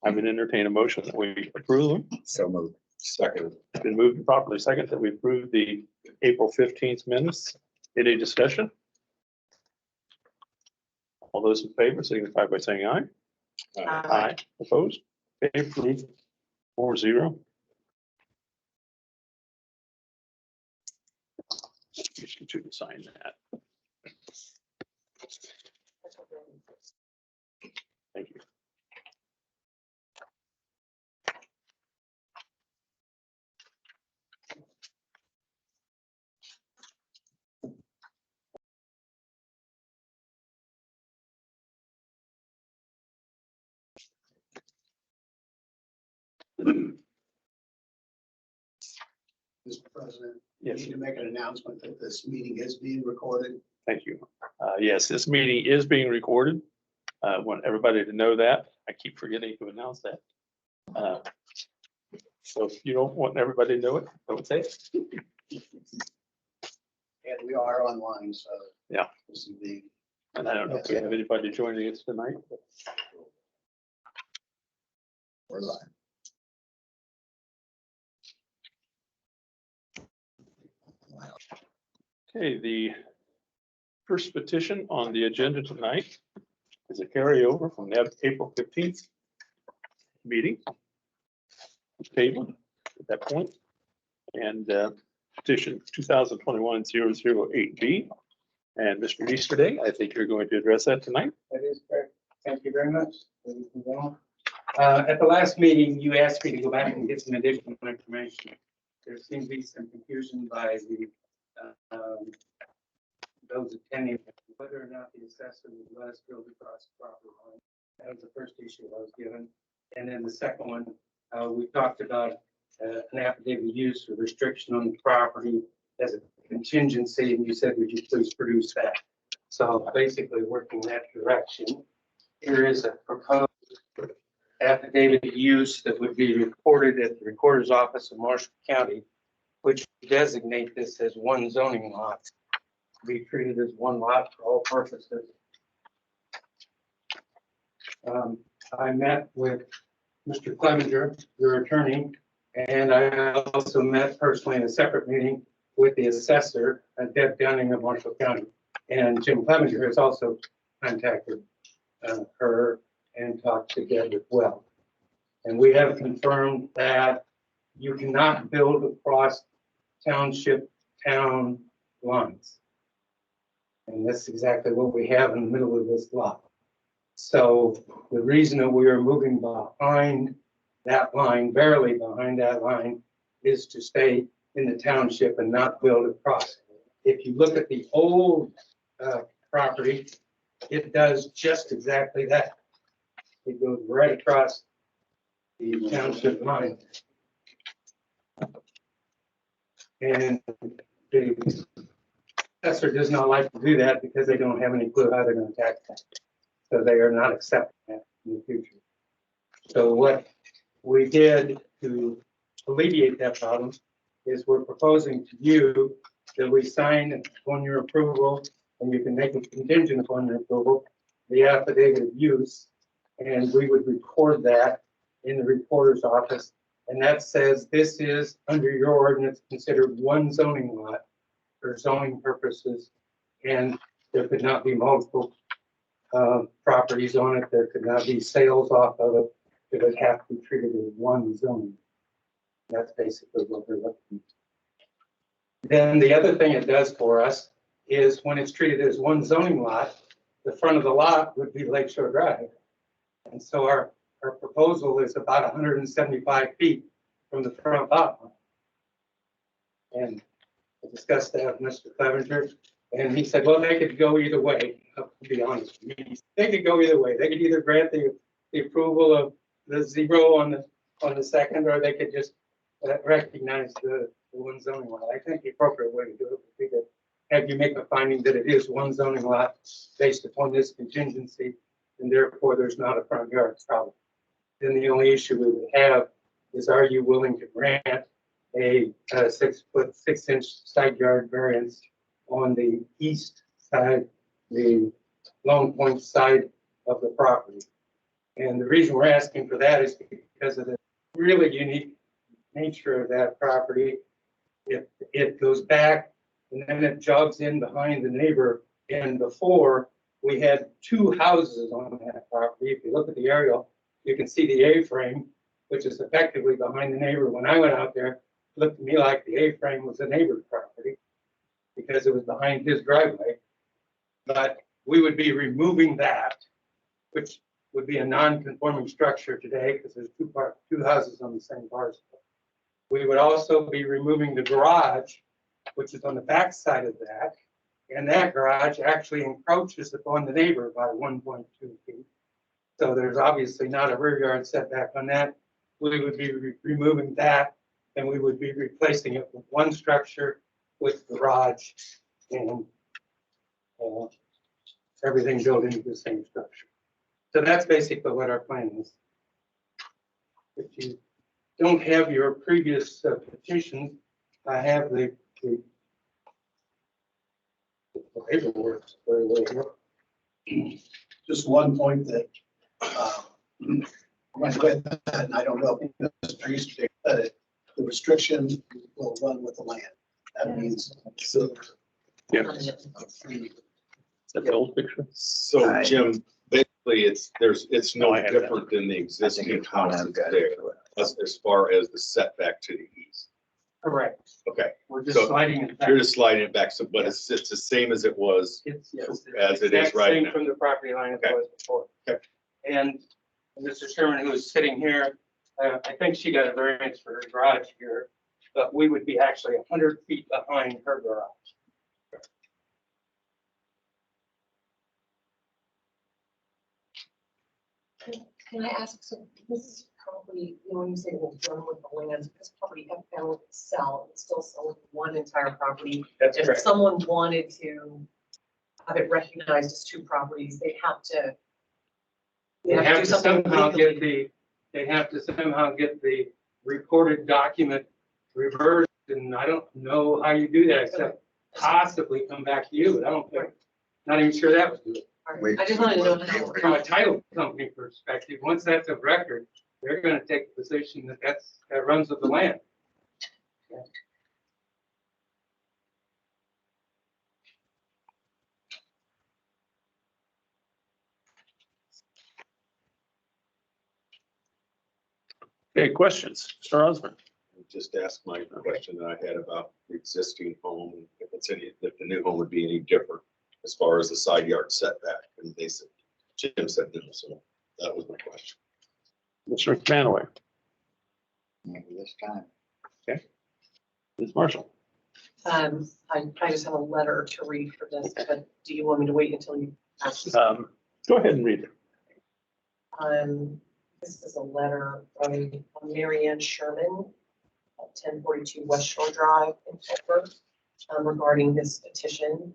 I would entertain a motion that we approve them. So moved. Second. Been moved and properly second that we approve the April 15th minutes. Any discussion? All those in favor signify by saying aye. Aye. Opposed? Okay, approved. 4-0. Just get you to sign that. Thank you. Mr. President, Yes. I need to make an announcement that this meeting is being recorded. Thank you. Yes, this meeting is being recorded. I want everybody to know that. I keep forgetting to announce that. So if you don't want everybody to know it, don't say it. And we are online, so. Yeah. This is the, And I don't know if we have anybody joining us tonight. But We're live. Okay, the first petition on the agenda tonight is a carryover from the April 15th meeting. Table at that point. And petition 2021-008B. And Mr. Easterday, I think you're going to address that tonight. That is correct. Thank you very much. At the last meeting, you asked me to go back and get some additional information. There seems to be some confusion by the those attending whether or not the assessor would let us build across the property line. That was the first issue I was given. And then the second one, we talked about an affidavit of use or restriction on the property as a contingency, and you said, would you please produce that? So basically working that direction. Here is a proposed affidavit of use that would be recorded at the recorder's office of Marshall County, which would designate this as one zoning lot, be treated as one lot for all purposes. I met with Mr. Clevenger, your attorney, and I also met personally in a separate meeting with the assessor, Deb Dunning of Marshall County. And Jim Clevenger has also contacted her and talked to Deb as well. And we have confirmed that you cannot build across township town lines. And that's exactly what we have in the middle of this lot. So the reason that we are moving behind that line, barely behind that line, is to stay in the township and not build across. If you look at the old property, it does just exactly that. It goes right across the township line. And the assessor does not like to do that because they don't have any clue how they're going to tax that. So they are not accepting that in the future. So what we did to alleviate that problem is we're proposing to you that we sign upon your approval, and you can make a contingent upon your approval, the affidavit of use, and we would record that in the recorder's office. And that says this is, under your ordinance, considered one zoning lot for zoning purposes, and there could not be multiple properties on it. There could not be sales off of it. It would have to be treated as one zoning. That's basically what we're looking at. Then the other thing it does for us is when it's treated as one zoning lot, the front of the lot would be Lakeshore Drive. And so our proposal is about 175 feet from the front lot line. And I discussed that with Mr. Clevenger, and he said, well, they could go either way, to be honest. They could go either way. They could either grant the approval of the 0 on the second, or they could just recognize the one zoning lot. I think the appropriate way to do it would be to have you make a finding that it is one zoning lot based upon this contingency, and therefore there's not a front yard problem. Then the only issue we would have is, are you willing to grant a 6-foot 6-inch side yard variance on the east side, the Long Point side of the property? And the reason we're asking for that is because of the really unique nature of that property. It goes back and then it jogs in behind the neighbor. And before, we had two houses on that property. If you look at the aerial, you can see the A-frame, which is effectively behind the neighbor. When I went out there, it looked to me like the A-frame was the neighbor's property because it was behind his driveway. But we would be removing that, which would be a non-conforming structure today because there's two houses on the same parcel. We would also be removing the garage, which is on the back side of that. And that garage actually encroaches upon the neighbor by 1.2 feet. So there's obviously not a rear yard setback on that. We would be removing that and we would be replacing it with one structure with garage and everything built into the same structure. So that's basically what our plan is. If you don't have your previous petitions, I have the paperwork. Just one point that, with that, and I don't know if Mr. Easterday said it, the restriction will run with the land. That means. So, Yeah. Is that the old picture? so Jim, basically it's No, no I have that. different than the I think existing it's one house I've that's got there, it. as far as the setback to the east. Correct. Okay, We're just So, sliding it back. you're just sliding it back, so, but it's the same as it was. It's As it is exact right same now. from the property line as it Okay. was before. Okay. And Mr. Sherman, who is sitting here, I think she got a variance for her garage here, but we would be actually 100 feet behind her garage. Can I ask, so this is probably, when you say it will run with the land, this property will sell, it's still selling one entire property. That's If correct. someone wanted to have it recognized as two properties, they'd have to. They have to somehow legally. get the recorded document reversed, and I don't know how you do that, except possibly come back to you, but I don't think, not even sure that was good. All right. I just wanted to know how. From a title company perspective, once that's a record, they're gonna take the position that that runs with the land. Okay, questions? Mr. Osborne? Just ask my question that I had about the existing home, if the new home would be any different as far as the side yard setback, and they said, Jim said no, so that was my question. Mr. McManaway? Maybe this time. Ms. Marshall? I just have a letter to read for this, but do you want me to wait until you ask? Go ahead and read it. This is a letter from Mary Ann Sherman at 1042 West Shore Drive in Culver regarding this petition.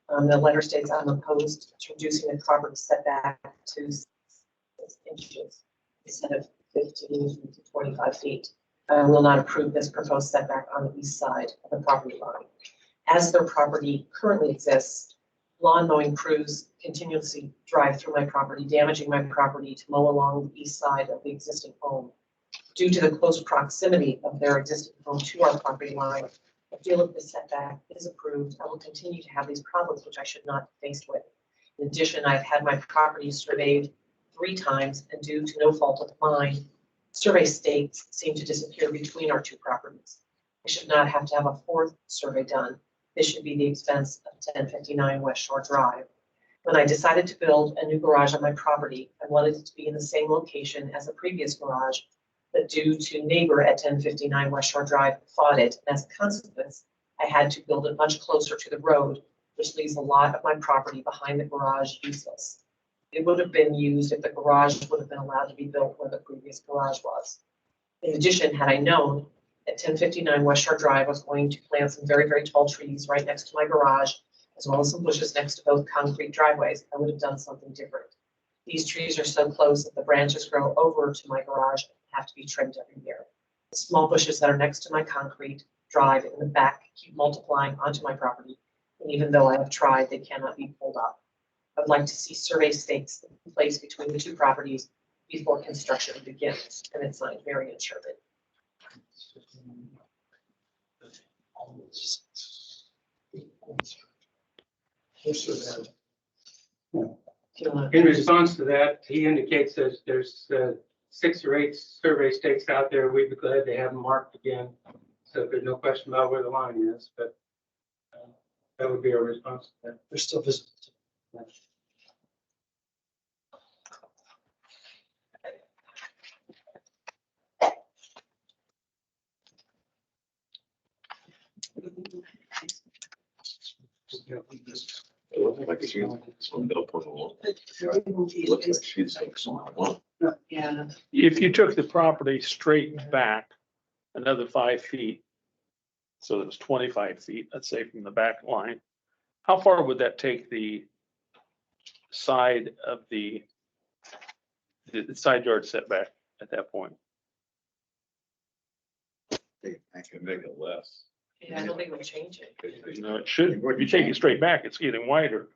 The letter states, I'm opposed to reducing the property setback to 6 inches instead of 15 to 25 feet. I will not approve this proposed setback on the east side of the property line. As their property currently exists, lawn mowing crews continuously drive through my property, damaging my property to mow along the east side of the existing home. Due to the close proximity of their existing home to our property line, I feel if the setback is approved, I will continue to have these problems, which I should not be faced with. In addition, I've had my property surveyed 3 times, and due to no fault of mine, survey stakes seem to disappear between our 2 properties. I should not have to have a 4th survey done. This should be the expense of 1059 West Shore Drive. When I decided to build a new garage on my property, I wanted it to be in the same location as the previous garage, but due to neighbor at 1059 West Shore Drive fought it, and as a consequence, I had to build it much closer to the road, which leaves a lot of my property behind the garage useless. It would have been used if the garage would have been allowed to be built where the previous garage was. In addition, had I known at 1059 West Shore Drive, I was going to plant some very, very tall trees right next to my garage, as well as some bushes next to both concrete driveways, I would have done something different. These trees are so close that the branches grow over to my garage and have to be trimmed every year. The small bushes that are next to my concrete drive in the back keep multiplying onto my property, and even though I have tried, they cannot be pulled up. I'd like to see survey stakes in place between the 2 properties before construction begins, and it's signed Marion Sherman. If you wanna- In response to that, he indicates that there's 6 or 8 survey stakes out there. We'd be glad to have them marked again. So there's no question about where the line is, but that would be our response to that. They're still visible. It looks like she's on the upper wall. It looks like she's like someone. Yeah, If you took the property straight back another 5 feet, so it was 25 feet, let's say from the back line, how far would that take the side of the side yard setback at that point? I can make it less. yeah, I don't think we'll change it. You know, it should, if you take it straight back, it's getting wider.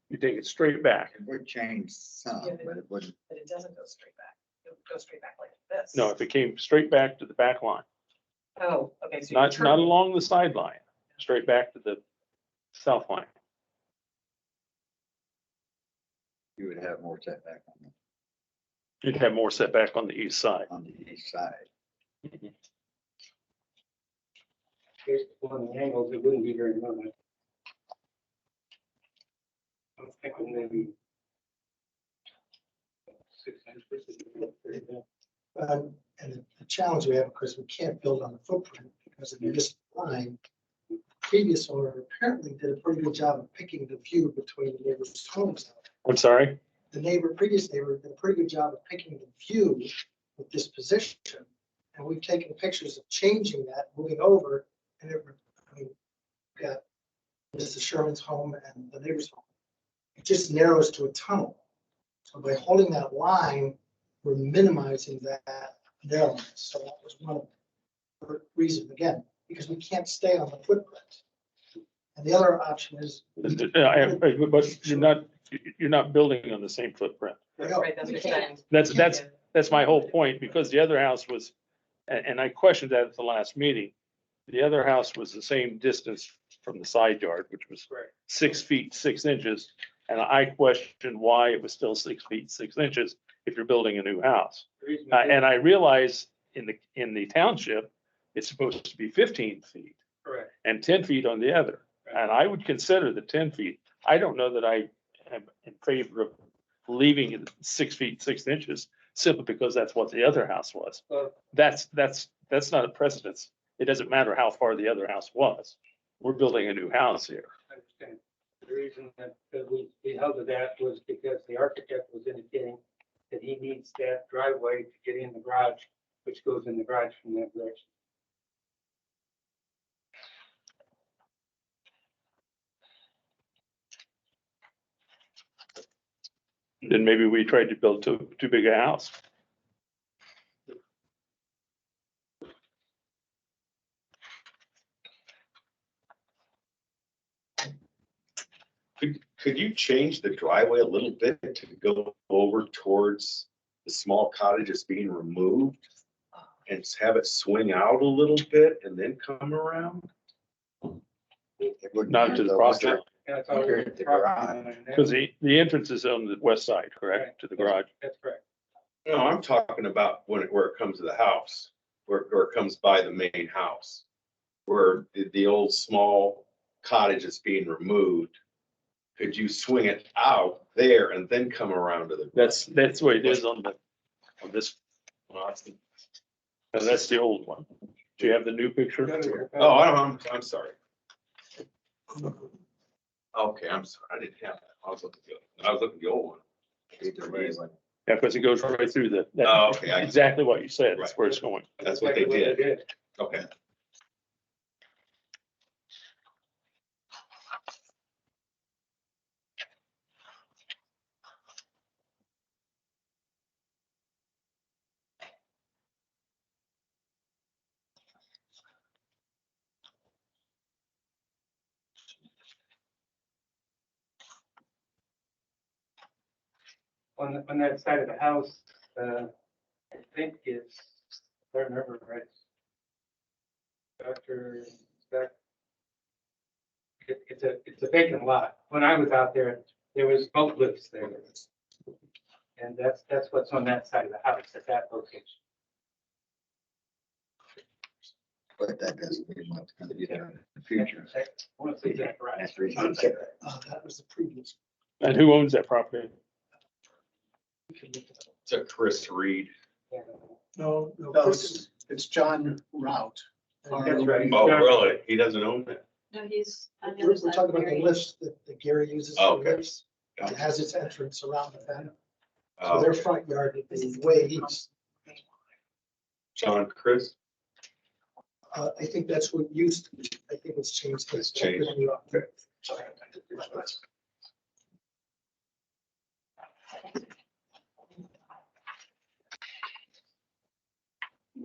You take it straight back. It would change some, but it wouldn't. But it doesn't go straight back. It would go straight back like this. No, if it came straight back to the back line, Oh, okay. So you not turn- along the sideline, straight back to the south line. You would have more setback You'd have more setback on the east side. on the east side. Based on the angles, it wouldn't be very much. I'm thinking maybe 6 inches. And the challenge we have, because we can't build on the footprint, because of this line, the previous owner apparently did a pretty good job of picking the view between the neighbors' homes. I'm sorry? Previous neighbor did a pretty good job of picking the view with this position. And we've taken pictures of changing that, moving over, and it, I mean, we've got Mr. Sherman's home and the neighbor's home. It just narrows to a tunnel. So by holding that line, we're minimizing that narrowness. So that was one of the reasons, again, because we can't stay on the footprint. And the other option is. But you're not building on the same footprint. Right, that's what you're saying. That's my whole point, because the other house was, and I questioned that at the last meeting. The other house was the same distance from the side yard, which was 6 feet, 6 inches. And I questioned why it was still 6 feet, 6 inches if you're building a new house. And I realize in the township, it's supposed to be 15 feet Correct. and 10 feet on the other. And I would consider the 10 feet. I don't know that I am in favor of leaving it 6 feet, 6 inches simply because that's what the other house was. Well, That's not a precedence. It doesn't matter how far the other house was. We're building a new house here. I understand. The reason that we held to that was because the architect was indicating that he needs that driveway to get in the garage, which goes in the garage from that direction. Then maybe we tried to build too big a house. Could you change the driveway a little bit to go over towards the small cottages being removed? And have it swing out a little bit and then come around? It wouldn't Not be to the though, property was line. And it's all Here at the garage. Because the entrance is on the west side, correct, to the garage? That's correct. No, I'm talking about where it comes to the house, where it comes by the main house. Where the old small cottage is being removed. Could you swing it out there and then come around to the? That's the way it is on this. No, that's the old one. Do you have the new picture? Oh, I'm sorry. Okay, I'm sorry. I didn't have that. I was looking at the old one. Either way, but Yeah, because it goes right through that. Oh, okay. Exactly what you said. That's Right. where it's going. That's what they did. Okay. On that side of the house, I think it's, if I remember right. Dr. Beck. It's a vacant lot. When I was out there was boat lifts there. And that's what's on that side of the house at that location. But that doesn't mean what's gonna be there in the future. I want to say that right. That's the reason it's there. That was the previous. And who owns that property? It's a Chris Reed. No, No, Chris, it's John Rout. That's right. Oh, really? He doesn't own it? No, he's on the we're other side. talking of about the Mary. lifts that Gary uses Oh, for okay. lifts. It has its entrance around the fence. So Oh, their front yard is way east. John Chris? I think that's what used, I think it's changed. It's changed. Okay. Sorry.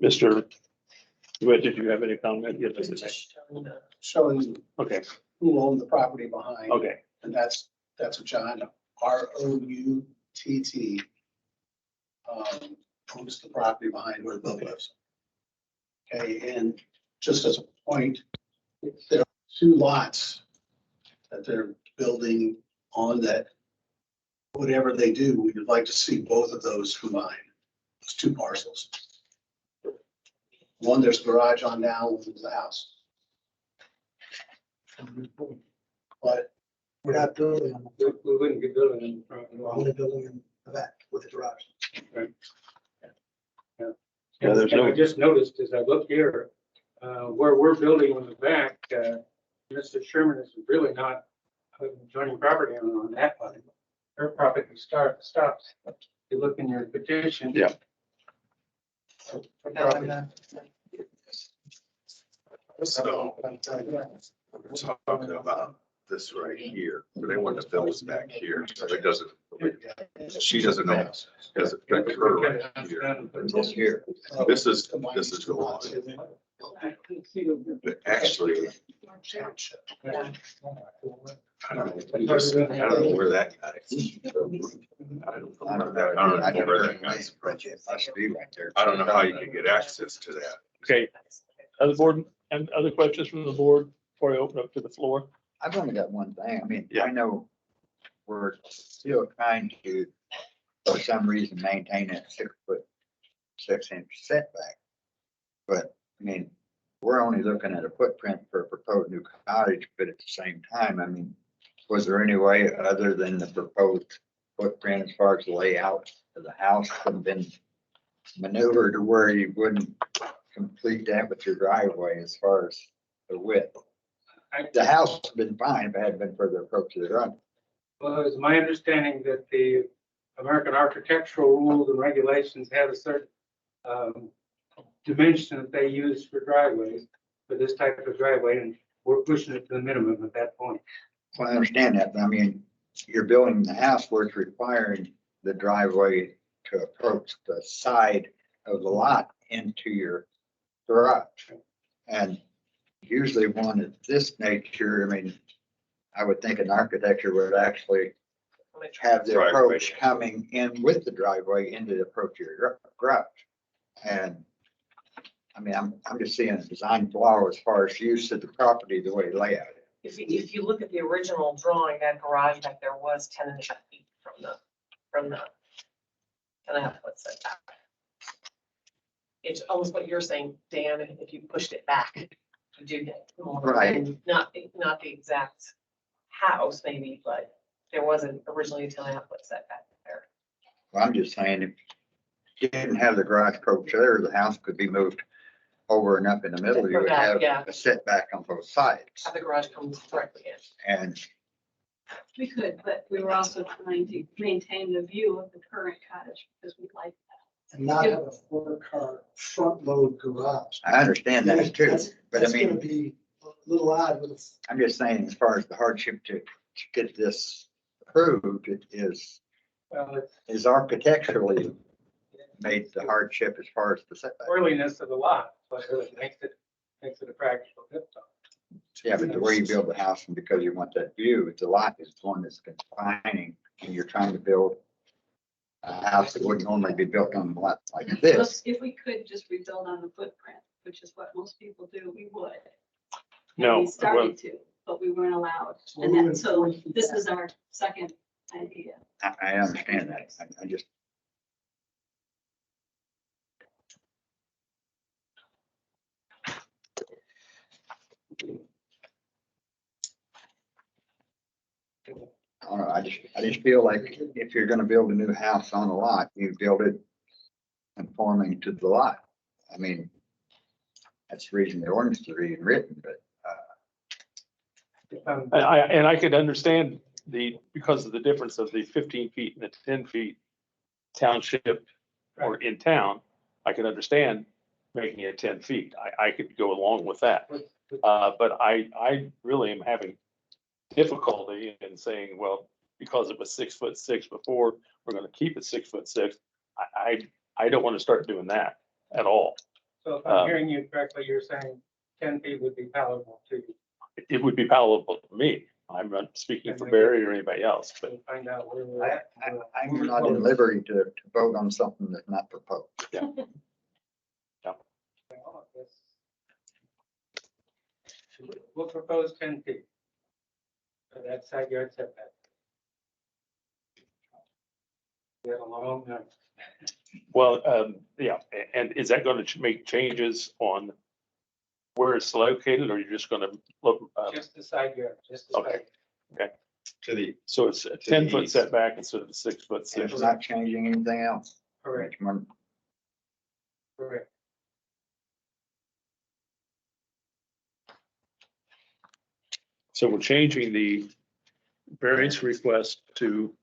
Mr. Witt, did you have any comment? Yes, It's I did. just showing the- Showing Okay, who owned the property behind. okay. And that's what John, Routt. Owns the property behind where the boat lives. Okay, and just as a point, there are two lots that they're building on that. Whatever they do, we would like to see both of those combined, those two parcels. One, there's garage on now, one's the house. But We're not building on the, We wouldn't be building in front. we're only building in the back with the garage. Yeah, there's And I no, just noticed as I look here, where we're building on the back, Mr. Sherman is really not joining property on that one. Her property stops. If you look in your petition. Yeah. Her property- So we're talking about this right here, but they want to build us back here, so it doesn't, she doesn't know, doesn't affect her right here. This year. This is the line. But actually, I don't know where that guy is. I don't know. I don't know where that guy's. But it must be right there. I don't know how you can get access to that. okay. Other board and other questions from the board before I open up to the floor? I've only got one thing. I mean, Yeah. I know we're still trying to, for some reason, maintain that 6'6" setback. But, I mean, we're only looking at a footprint for a proposed new cottage, but at the same time, I mean, was there any way other than the proposed footprint as far as the layout of the house could have been maneuvered to where you wouldn't complete that with your driveway as far as the width? The house has been fine if it hadn't been for the approach to the road. Well, it's my understanding that the American architectural rules and regulations have a certain dimension that they use for driveways, for this type of driveway, and we're pushing it to the minimum at that point. Well, I understand that, but I mean, you're building the house where it's requiring the driveway to approach the side of the lot into your garage. And usually one of this nature, I mean, I would think an architecture would actually have the Driveway. approach coming in with the driveway into the approach of your garage. And I mean, I'm just seeing a design flaw as far as use of the property, the way layout is. If you look at the original drawing, that garage back there was 10.5 feet from the 10.5 foot setback. It's almost what you're saying, Dan, if you pushed it back, you do get more. Right. And not the exact house maybe, but there wasn't originally a 10.5 foot setback there. Well, I'm just saying, if you didn't have the garage approach there, the house could be moved over and up in the middle. You would have Yeah. a setback on both sides. Have the garage come directly in. And We could, but we were also trying to maintain the view of the current cottage because we like that. And not have a 4-car front load garage. I understand that too, but I That's gonna mean, be a little odd with a I'm just saying, as far as the hardship to get this approved, it Well, it's is architecturally made the hardship as far as the setback. orderliness of the lot, but it really makes it a practical difficult. Yeah, but the way you build the house and because you want that view, the lot is the one that's confining and you're trying to build a house that wouldn't normally be built on a lot like this. If we could just rebuild on the footprint, which is what most people do, we would. And No, We started to, but we weren't allowed. And then, so this is our second idea. I understand that. I just, I don't know, I just feel like if you're gonna build a new house on a lot, you build it conforming to the lot. I mean, that's the reason the ordinance is being written, but, and I could understand because of the difference of the 15 feet and the 10 feet township or in town, I could understand making it 10 feet. I could go along with that. But I really am having difficulty in saying, well, because it was 6'6" before, we're gonna keep it 6'6". I don't want to start doing that at all. So if I'm hearing you correctly, you're saying 10 feet would be palatable to you. It would be palatable to me. I'm not speaking for Barry or anybody else, but We'll find out where we're at. I'm not in liberty to vote on something that's not proposed. We'll propose 10 feet for that side yard setback. We have a long night. well, yeah. And is that going to make changes on where it's located, or you're just going to look? Just the side yard, just the Okay. side. To the, So it's a the 10-foot east. setback instead of a 6'6". And it's not changing anything else. Correct, Which one- correct. So we're changing the variance request to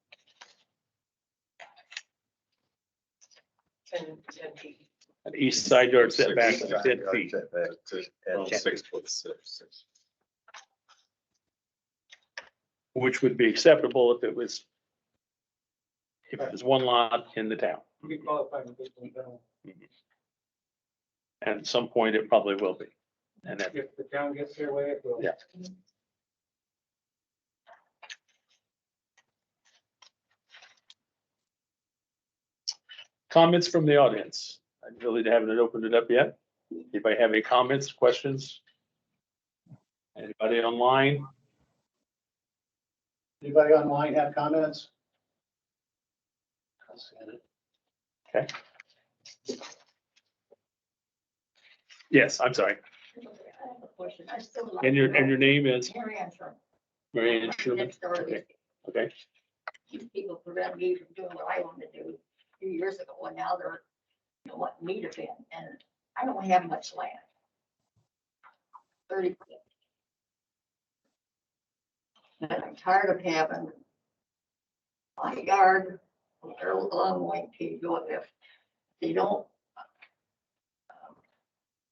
10 feet. an east side yard setback of Side 10 yard feet. setback. well, 10 feet. 6'6". Which would be acceptable if it was one lot in the town. We qualify for this one, And at some point, it probably will be. And that, if the town gets their way, it will. Yeah. comments from the audience? I really haven't opened it up yet. Anybody have any comments, questions? Anybody online? Anybody online have comments? Okay. Yes, I'm sorry. I have a question. I still like And to know. your name is Mary Ann Sherman. Mary Ann Sherman? Next door to these Okay, these people prevented me from doing what I wanted to do a few years ago, and now they're, wanting me to bend, and I don't have much land. 30 feet. And I'm tired of having my yard, they're a long way to go if they don't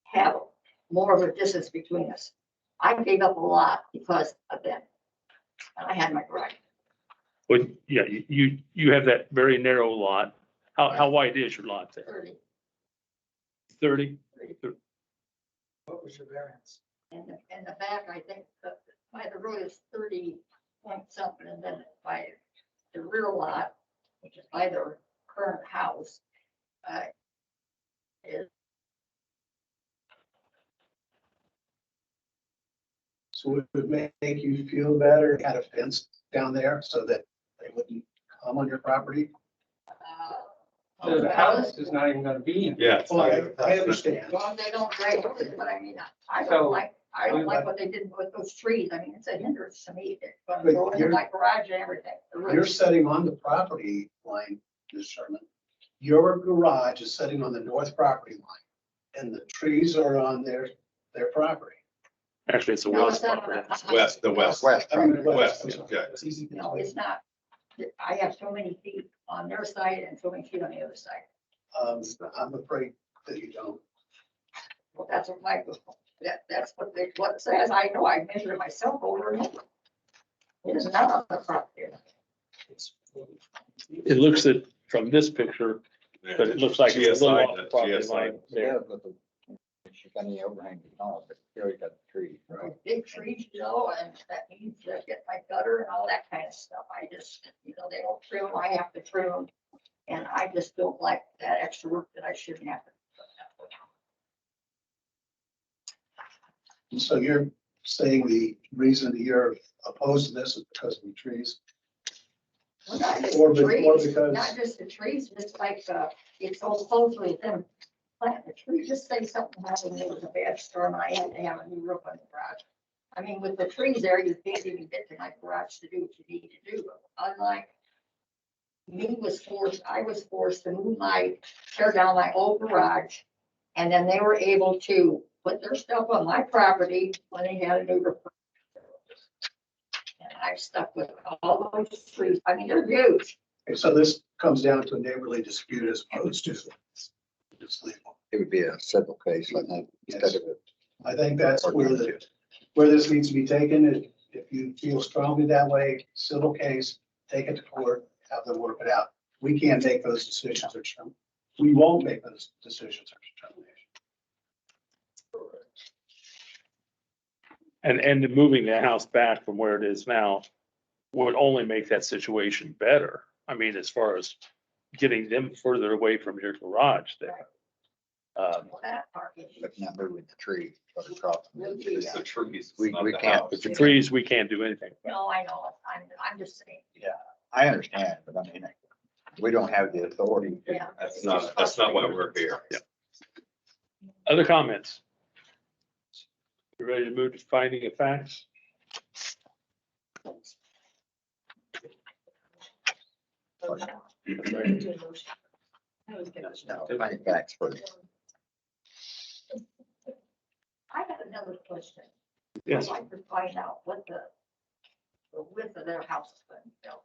have more of a distance between us. I gave up a lot because of that. And I had my garage. well, yeah, you have that very narrow lot. How wide is your lot there? 30. 30? What was your variance? And the back, I think, by the road is 30 point something, and then by the rear lot, which is by their current house, is So it would make you feel better, had a fence down there so that they wouldn't come on your property? So the house is not even gonna be in. Yeah. Well, I understand. well, they don't drag over it, but I mean, I So- don't like what they did with those trees. I mean, it's a hindrance to me. It's gonna But go into you're- my garage and everything. The roof. You're sitting on the property line, Ms. Sherman. Your garage is sitting on the north property line, and the trees are on their property. Actually, it's the No, west it's not. West, the west. West. I mean, West, I'm sorry. okay. It's easy. No, it's not. I have so many feet on their side and so many feet on the other side. I'm afraid that you don't. Well, that's what that's what what it says. I know I measured it myself over and over. It is not on the property. It looks at, from this picture, but it looks like it's a little off the GSI, property GSI. line there. But she's got any overhang and all, but still you got the tree. Big trees, and that means to get my gutter and all that kind of stuff. I just, they don't trim, I have to trim them. And I just don't like that extra work that I shouldn't have. And so you're saying the reason that you're opposed to this is because of the trees? Well, not just Or the be- or trees, because- not just the trees, just like, it's all close with them. Plant the tree, just say something happened, there was a bad storm, I had to have a new roof on the garage. I mean, with the trees there, you can't even get to my garage to do what you need to do. Unlike I was forced to tear down my old garage. And then they were able to put their stuff on my property when they had a new roof. And I stuck with all those trees. I mean, they're huge. Okay, so this comes down to a neighborly dispute as opposed to just legal. It would be a civil case, I think, instead of a. I think that's where this needs to be taken. If you feel strongly that way, civil case, take it to court, have them work it out. We can't make those decisions or we won't make those decisions or determination. And moving the house back from where it is now would only make that situation better. I mean, as far as getting them further away from your garage there. That part is- But not moving the tree, but across. It's the trees. it's We not the can't- house. With the trees, we can't do anything. No, I know. I'm just saying. I understand, but I mean, we don't have the authority. Yeah. That's not why we're here. Yeah. Other comments? You ready to move to finding of facts? I was gonna. No, find facts first. I have another question. Yes. I'd like to find out what the width of their house is going to be built.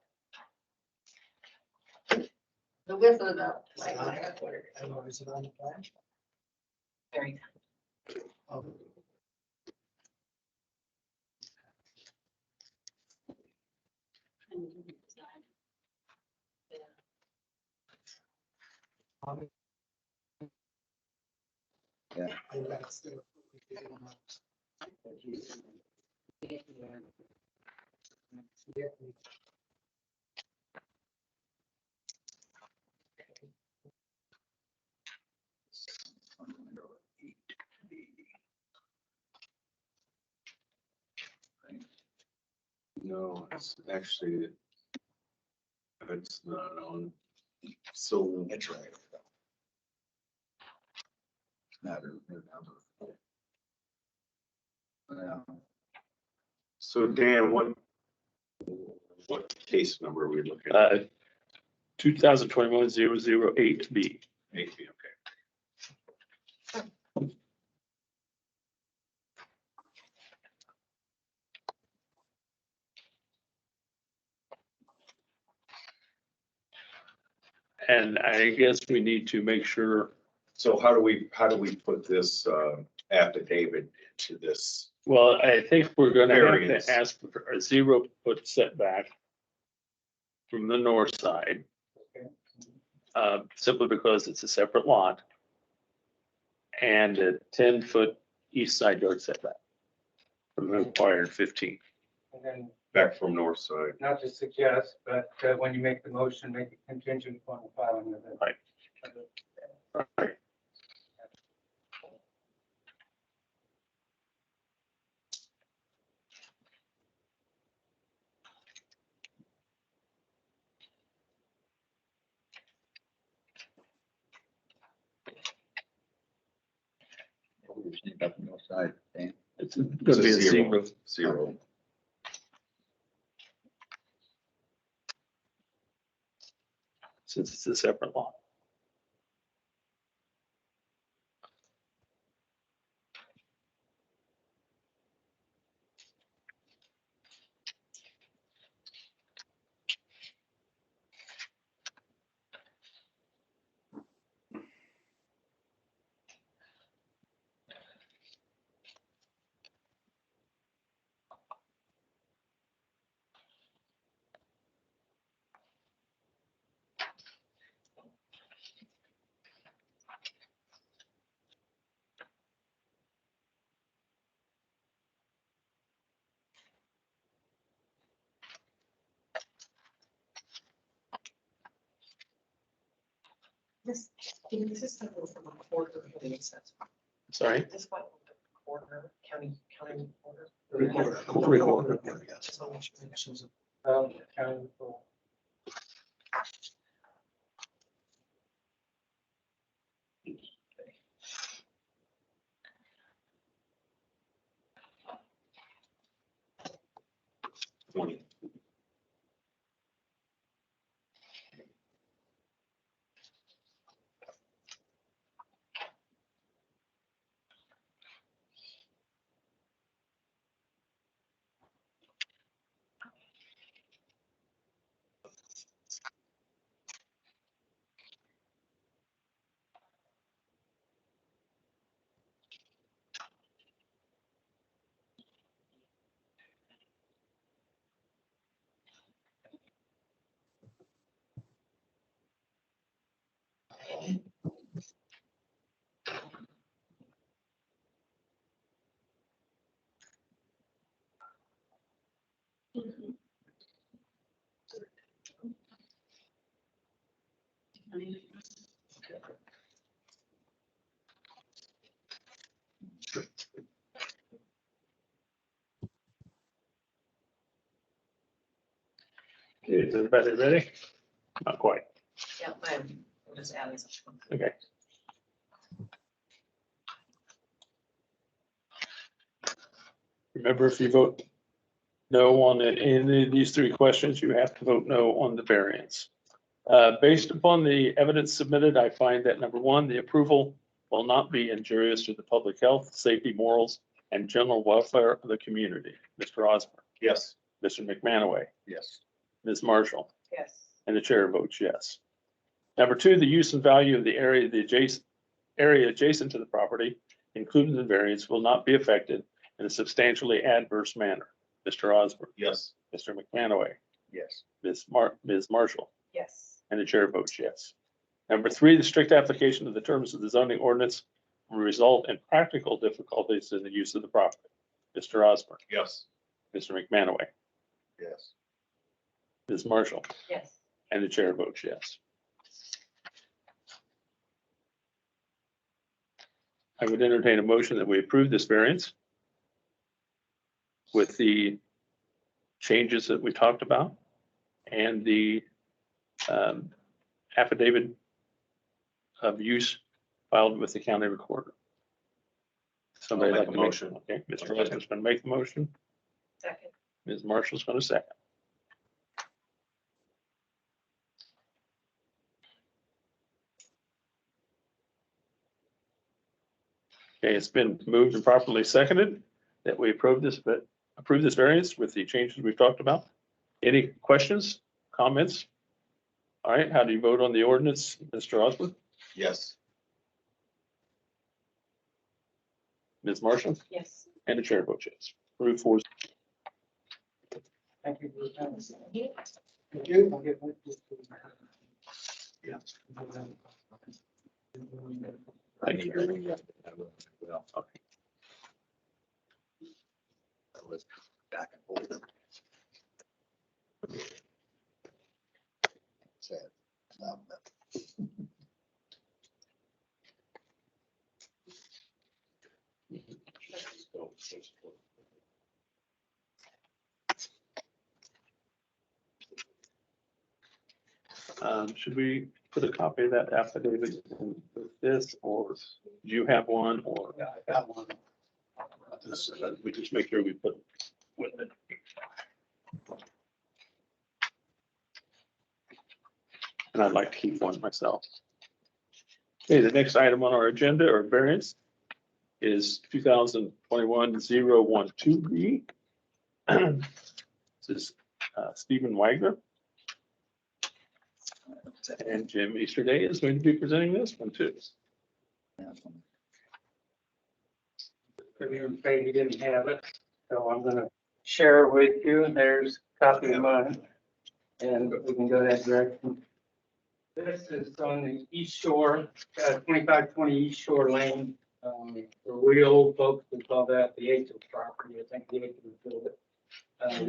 The width of the. Is it on that? I don't know, is it on the plan? Very. Um, Yeah. and that's the- No, it's actually, it's not on. So It's right. Not a new number. Yeah. So Dan, what case number are we looking at? 2021-008B. Maybe, okay. And I guess we need to make sure, So how do we put this affidavit into this? well, I think we're gonna have Variance. to ask for a 0-foot setback from the north side. Simply because it's a separate lot. And a 10-foot east side yard setback from the required 15. And then, Back from north side. not to suggest, but when you make the motion, make it contingent upon the filing of it. Right. Right. We just need up on the north side, Dan. It's gonna be a 0. Zero. Since it's a separate lot. This is something from a quarter. Sorry. This one, quarter, county quarter. Recorder. Just wanna make sure it shows up. Okay, is everybody ready? Not quite. Yeah, I'm just adding something. Okay. Remember, if you vote no on any of these three questions, you have to vote no on the variance. Based upon the evidence submitted, I find that number one, the approval will not be injurious to the public health, safety, morals, and general welfare of the community. Mr. Osborne, Yes. Mr. McManaway, Yes. Ms. Marshall, Yes. and the chair votes yes. Number two, the use and value of the area adjacent to the property, including the variance, will not be affected in a substantially adverse manner. Mr. Osborne, Yes. Mr. McManaway, Yes. Ms. Marshall, Yes. and the chair votes yes. Number three, the strict application of the terms of the zoning ordinance will result in practical difficulties in the use of the property. Mr. Osborne, Yes. Mr. McManaway, Yes. Ms. Marshall, Yes. and the chair votes yes. I would entertain a motion that we approve this variance with the changes that we talked about and the affidavit of use filed with the county recorder. Somebody I'll like make to a make, motion. okay, Mr. Wagner's going to make the motion. Second. Ms. Marshall's going to second. Okay, it's been moved and properly seconded that we approve this variance with the changes we've talked about. Any questions, comments? All right, how do you vote on the ordinance, Mr. Osborne? Yes. Ms. Marshall? Yes. And the chair votes yes. Approve for. Thank you for your time. Thank you. I'll get with you. Yeah. I need to read that. Well, Okay. That was back and forth. Sad. Should we put a copy of that affidavit in with this, or do you have one, or Yeah, I got one. This, we just make sure we put with it? And I'd like to keep one myself. Okay, the next item on our agenda or variance is 2021-012B. This is Stephen Wagner. And Jim Easterday is going to be presenting this one too. You're afraid he didn't have it, so I'm gonna share it with you. There's a copy of mine. And we can go that direction. This is on the east shore, 2520 East Shore Lane. For we old folks, we call that the Aiken property. I think the Aiken built it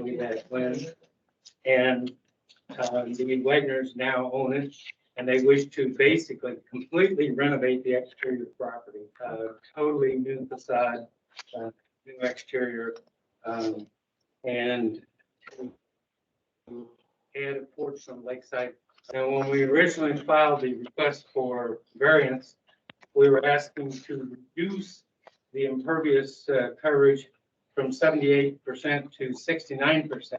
way back when. And the Wagners now own it, and they wish to basically completely renovate the exterior property, totally new facade, new exterior, and add a porch on lakeside. And when we originally filed the request for variance, we were asking to reduce the impervious coverage from 78% to 69%.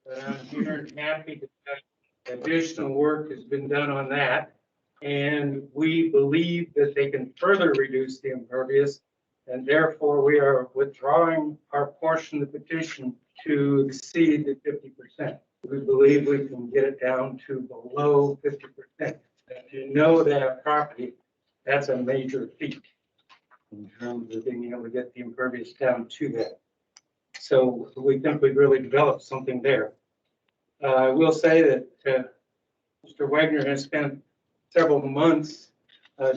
But I'm here and happy to tell you additional work has been done on that. And we believe that they can further reduce the impervious. And therefore, we are withdrawing our portion of the petition to exceed the 50%. We believe we can get it down to below 50%. If you know that property, that's a major feat in terms of being able to get the impervious down to that. So we think we've really developed something there. I will say that Mr. Wagner has spent several months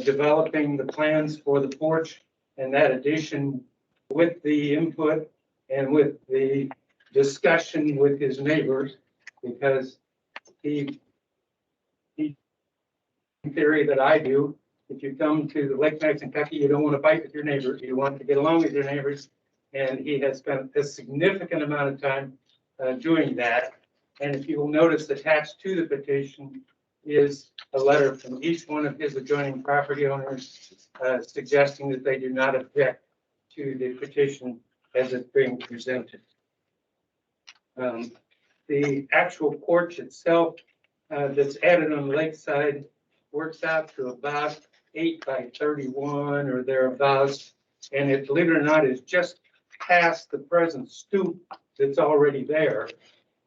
developing the plans for the porch and that addition with the input and with the discussion with his neighbors, because he theory that I do, if you come to the Lake Madison, Kentucky, you don't want to fight with your neighbors. You want to get along with your neighbors. And he has spent a significant amount of time doing that. And if you will notice, attached to the petition is a letter from each one of his adjoining property owners suggesting that they do not object to the petition as it's being presented. The actual porch itself that's added on the lakeside works out to about 8 by 31 or thereabouts. And it, believe it or not, is just past the present stoop that's already there.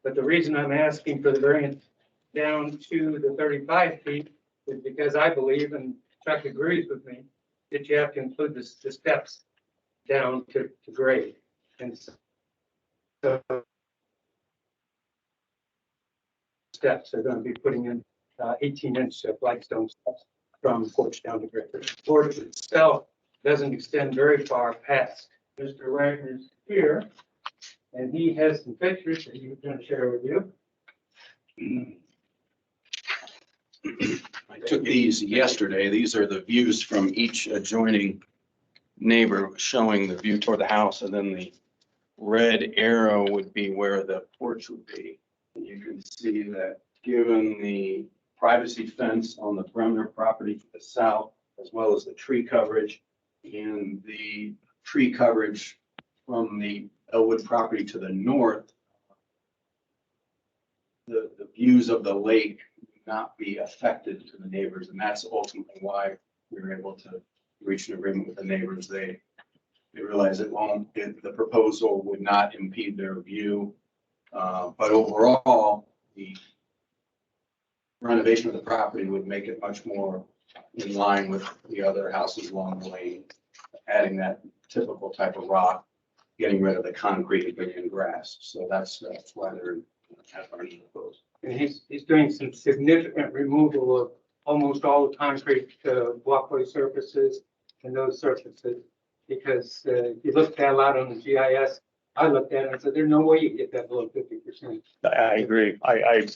But the reason I'm asking for the variance down to the 35 feet is because I believe, and Chuck agrees with me, that you have to include the steps down to grade. And so steps are going to be putting in 18-inch flagstone steps from porch down to grade. The porch itself doesn't extend very far past. Mr. Wagner's here, and he has some pictures that he's going to share with you. I took these yesterday. These are the views from each adjoining neighbor, showing the view toward the house, and then the red arrow would be where the porch would be. And you can see that given the privacy fence on the perimeter property to the south, as well as the tree coverage and the tree coverage from the Elwood property to the north, the views of the lake would not be affected to the neighbors. And that's ultimately why we were able to reach an agreement with the neighbors. They realize the proposal would not impede their view. But overall, the renovation of the property would make it much more in line with the other houses along the lane, adding that typical type of rock, getting rid of the concrete and putting in grass. So that's why they're proposed. And he's doing some significant removal of almost all the concrete walkway surfaces and those surfaces, because if you look at a lot on the GIS, I looked at it and said, there's no way you get that below 50%. I agree. I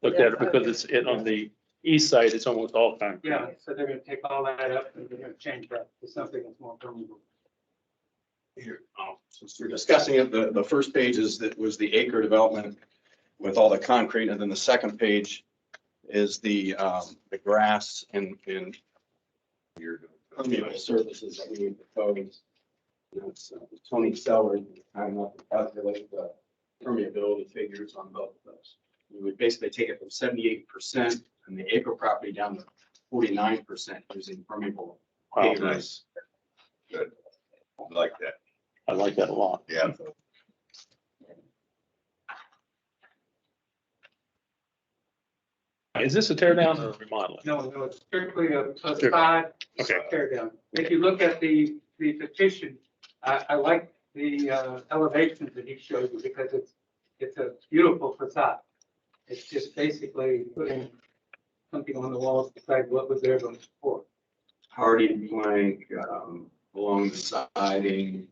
looked at it because it's on the east side, it's almost all concrete. Yeah, so they're going to take all that up and they're going to change that to something that's more permeable. Here, since we're discussing it, the first page was the acre development with all the concrete, and then the second page is the grass and your permeable surfaces that we would propose. It's Tony Seller, I'm not to calculate the permeability figures on both of those. We would basically take it from 78% and the acre property down to 49% using permeable Wow, pavers. Nice. Good. I like that. I like that a lot. Yeah. Is this a tear down or a remodeling? No, it's strictly a facade Okay. tear down. If you look at the petition, I like the elevations that he showed you because it's a beautiful facade. It's just basically putting something on the walls beside what was there before. Hardy plank along the siding,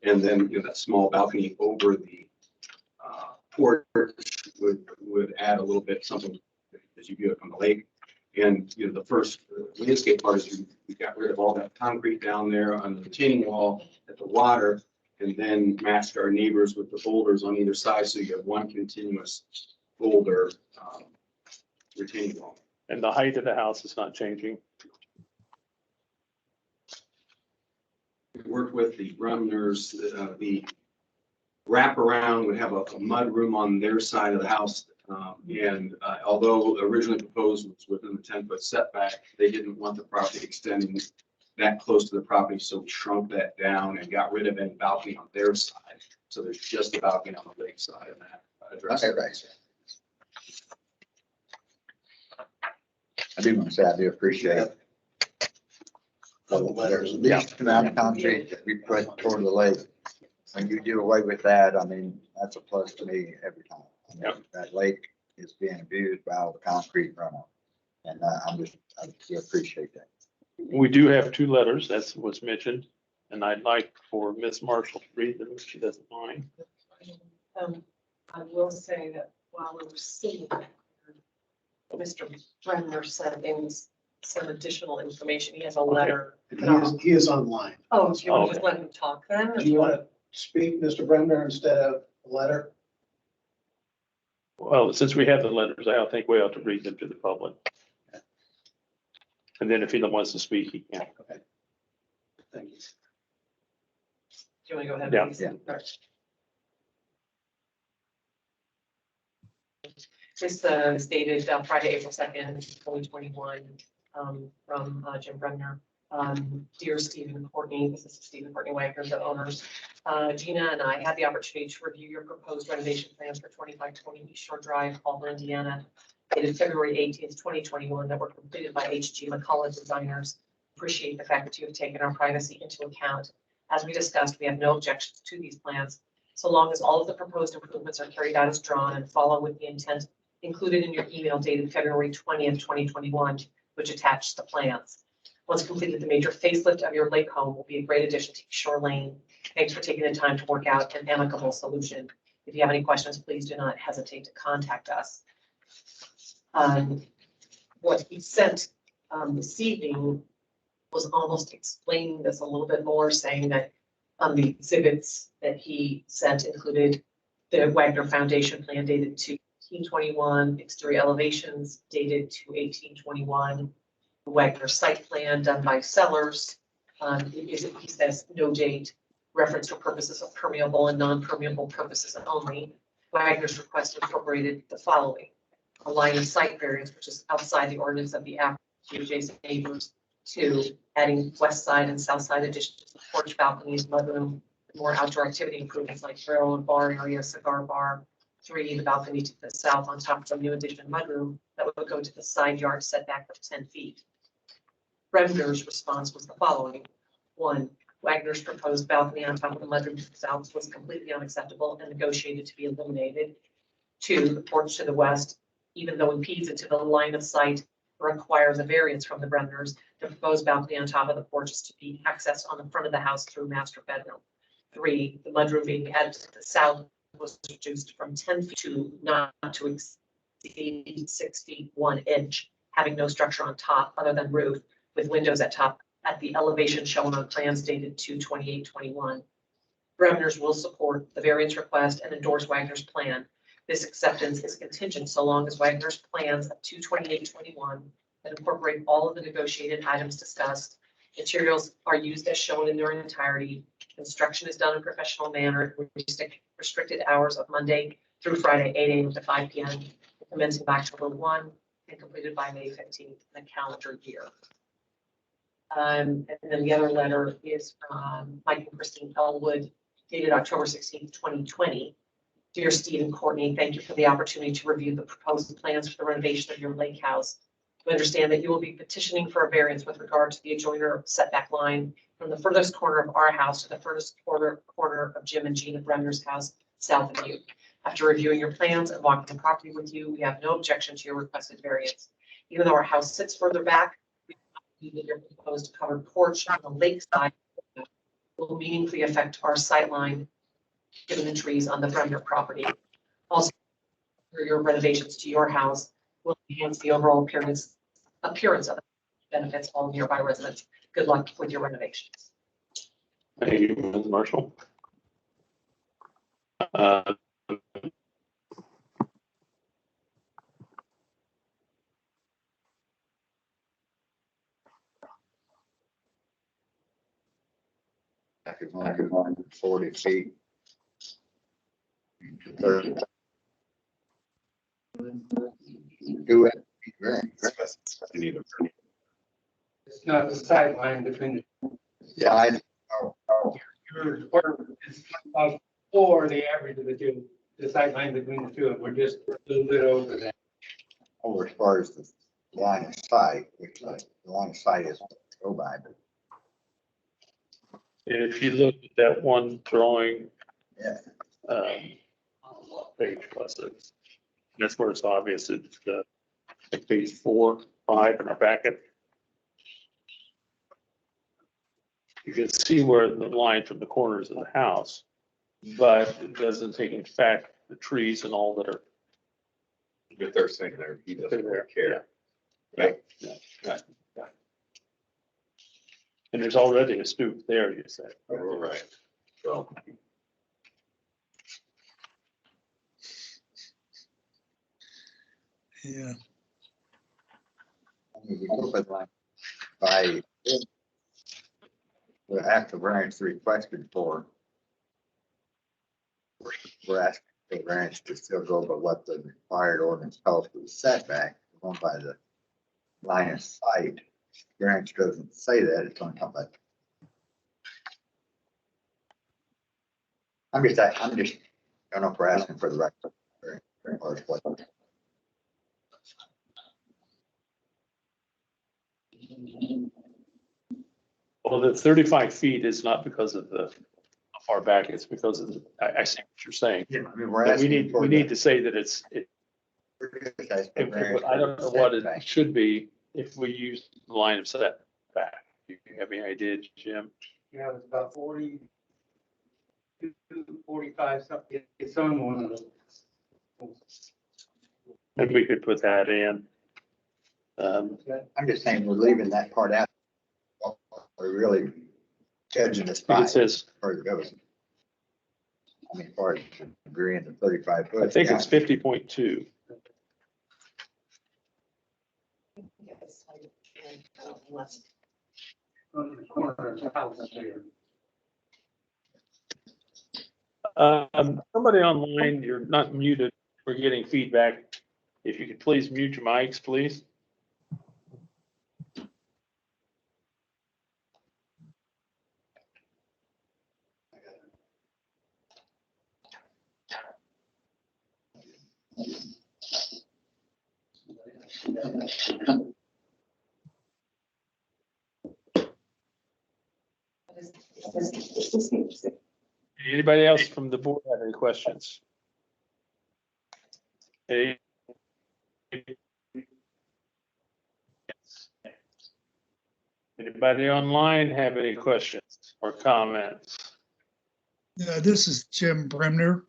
and then that small balcony over the porch would add a little bit something as you view it from the lake. And, you know, the first landscape part is we got rid of all that concrete down there on the retaining wall at the water, and then matched our neighbors with the boulders on either side, so you have one continuous boulder retaining wall. And the height of the house is not changing. We worked with the Bremners, the wraparound would have a mud room on their side of the house. And although originally proposed was within the 10-foot setback, they didn't want the property extending that close to the property, so we shrunk that down and got rid of any balcony on their side. So there's just a balcony on the lake side of that address. Okay, right. I do want to say I do appreciate The letters. the amount of concrete that we put toward the lake. When you do away with that, I mean, that's a plus to me every time. I mean, Yep. that lake is being abused by all the concrete runoff. And I do appreciate that. We do have 2 letters, that's what's mentioned, and I'd like for Ms. Marshall to read them if she doesn't mind. I will say that while we were sitting there, Mr. Brenner sent in some additional information. He has a letter. He is online. Oh, do you want to Okay. just let him talk then? or Do you want to speak, Mr. Bremner, instead of a letter? Well, since we have the letters, I don't think we ought to read them to the public. And then if he wants to speak, he can. Okay. Thank you. Do you want to go ahead? Yeah. please? Alright. This is dated Friday, April 2nd, 2021, from Jim Brenner. Dear Stephen and Courtney, this is Stephen Courtney Wagner, the owners. Gina and I had the opportunity to review your proposed renovation plans for 2520 East Shore Drive, Culver, Indiana, dated February 18th, 2021, that were completed by HG McCullough Designers. Appreciate the fact that you have taken our privacy into account. As we discussed, we have no objections to these plans, so long as all of the proposed improvements are carried out as drawn and follow with the intent included in your email dated February 20th, 2021, which attached the plans. Once completed, the major facelift of your lake home will be a great addition to Shore Lane. Thanks for taking the time to work out an amicable solution. If you have any questions, please do not hesitate to contact us. What he sent this evening was almost explaining this a little bit more, saying that the exhibits that he sent included the Wagner Foundation plan dated to 1821, exterior elevations dated to 1821, the Wagner site plan done by Sellers. He says no date, reference for purposes of permeable and non-permeable purposes only. Wagner's request incorporated the following: a line of sight variance, which is outside the ordinance of the adjacent neighbors. 2, adding west side and south side additions, porch, balconies, mudroom, more outdoor activity improvements like grill and bar area, cigar bar. 3, the balcony to the south on top of the new addition mudroom that would go to the side yard setback of 10 feet. Bremner's response was the following: 1, Wagner's proposed balcony on top of the mudroom to the south was completely unacceptable and negotiated to be eliminated. 2, the porch to the west, even though impedes into the line of sight, requires a variance from the Bremners. The proposed balcony on top of the porch is to be accessed on the front of the house through master bedroom. 3, the mudroom being added to the south was reduced from 10 feet to not to exceed 6 feet 1 inch, having no structure on top other than roof, with windows at top at the elevation shown on plans dated to 2821. Bremners will support the variance request and endorse Wagner's plan. This acceptance is contingent so long as Wagner's plans of 22821 that incorporate all of the negotiated items discussed. Materials are used as shown in their entirety. Construction is done in a professional manner, restricted hours of Monday through Friday, 8 a.m. to 5 p.m., commencing by October 1 and completed by May 15th in the calendar year. And then the other letter is from Mike and Christine Elwood, dated October 16th, 2020. Dear Steve and Courtney, thank you for the opportunity to review the proposed plans for the renovation of your lake house. We understand that you will be petitioning for a variance with regard to the adjoiner setback line from the furthest corner of our house to the furthest corner of Jim and Gina Bremner's house south of you. After reviewing your plans and walking the property with you, we have no objection to your requested variance. Even though our house sits further back, we believe that your proposed covered porch on the lakeside will meaningfully affect our sightline given the trees on the Bremner property. Also, through your renovations to your house will enhance the overall appearance appearance of it benefits all nearby residents. Good luck with your renovations. Thank you, Ms. Marshall. Uh, Back is only 140 feet. Do it. You need a. It's not the sideline between Yeah, I, oh, your quarter is 25 the average of the two, the sideline between the two, and we're just a little bit over that. over as far as the line of sight, which the line of sight is go by, but If you look at that one drawing, yeah. what page was it? That's where it's obvious. It's like page 4, 5 in our packet. You can see where the line from the corners of the house, but it doesn't take into fact the trees and all that are But they're saying there, he doesn't really there. care. Right. Yeah. And there's already a stoop there, you said. Right. So. Yeah. I mean, we go by the act of variance requested for. We're asking the variance to still go by what the required ordinance tells for the setback, going by the line of sight. Variance doesn't say that, it's gonna come back. I don't know if we're asking for the record. Or what. Well, the 35 feet is not because of the how far back, it's because of, I see what you're saying. Yeah, I mean, we're But we asking for. need to say that it's, I don't know what it Setback. should be if we use the line of setback. Do you have any idea, Jim? Yeah, it's about 40, 45, something, it's on one of them. Maybe we could put that in. I'm just saying, we're leaving that part out. We're really judging this I by. think it says, Or it goes. I mean, part agreeing to 35 foot. I think it's 50.2. On the corner of the house there. Somebody online, you're not muted. We're getting feedback. If you could please mute your mics, please. Anybody else from the board have any questions? Hey. Anybody online have any questions or comments? This is Jim Bremner.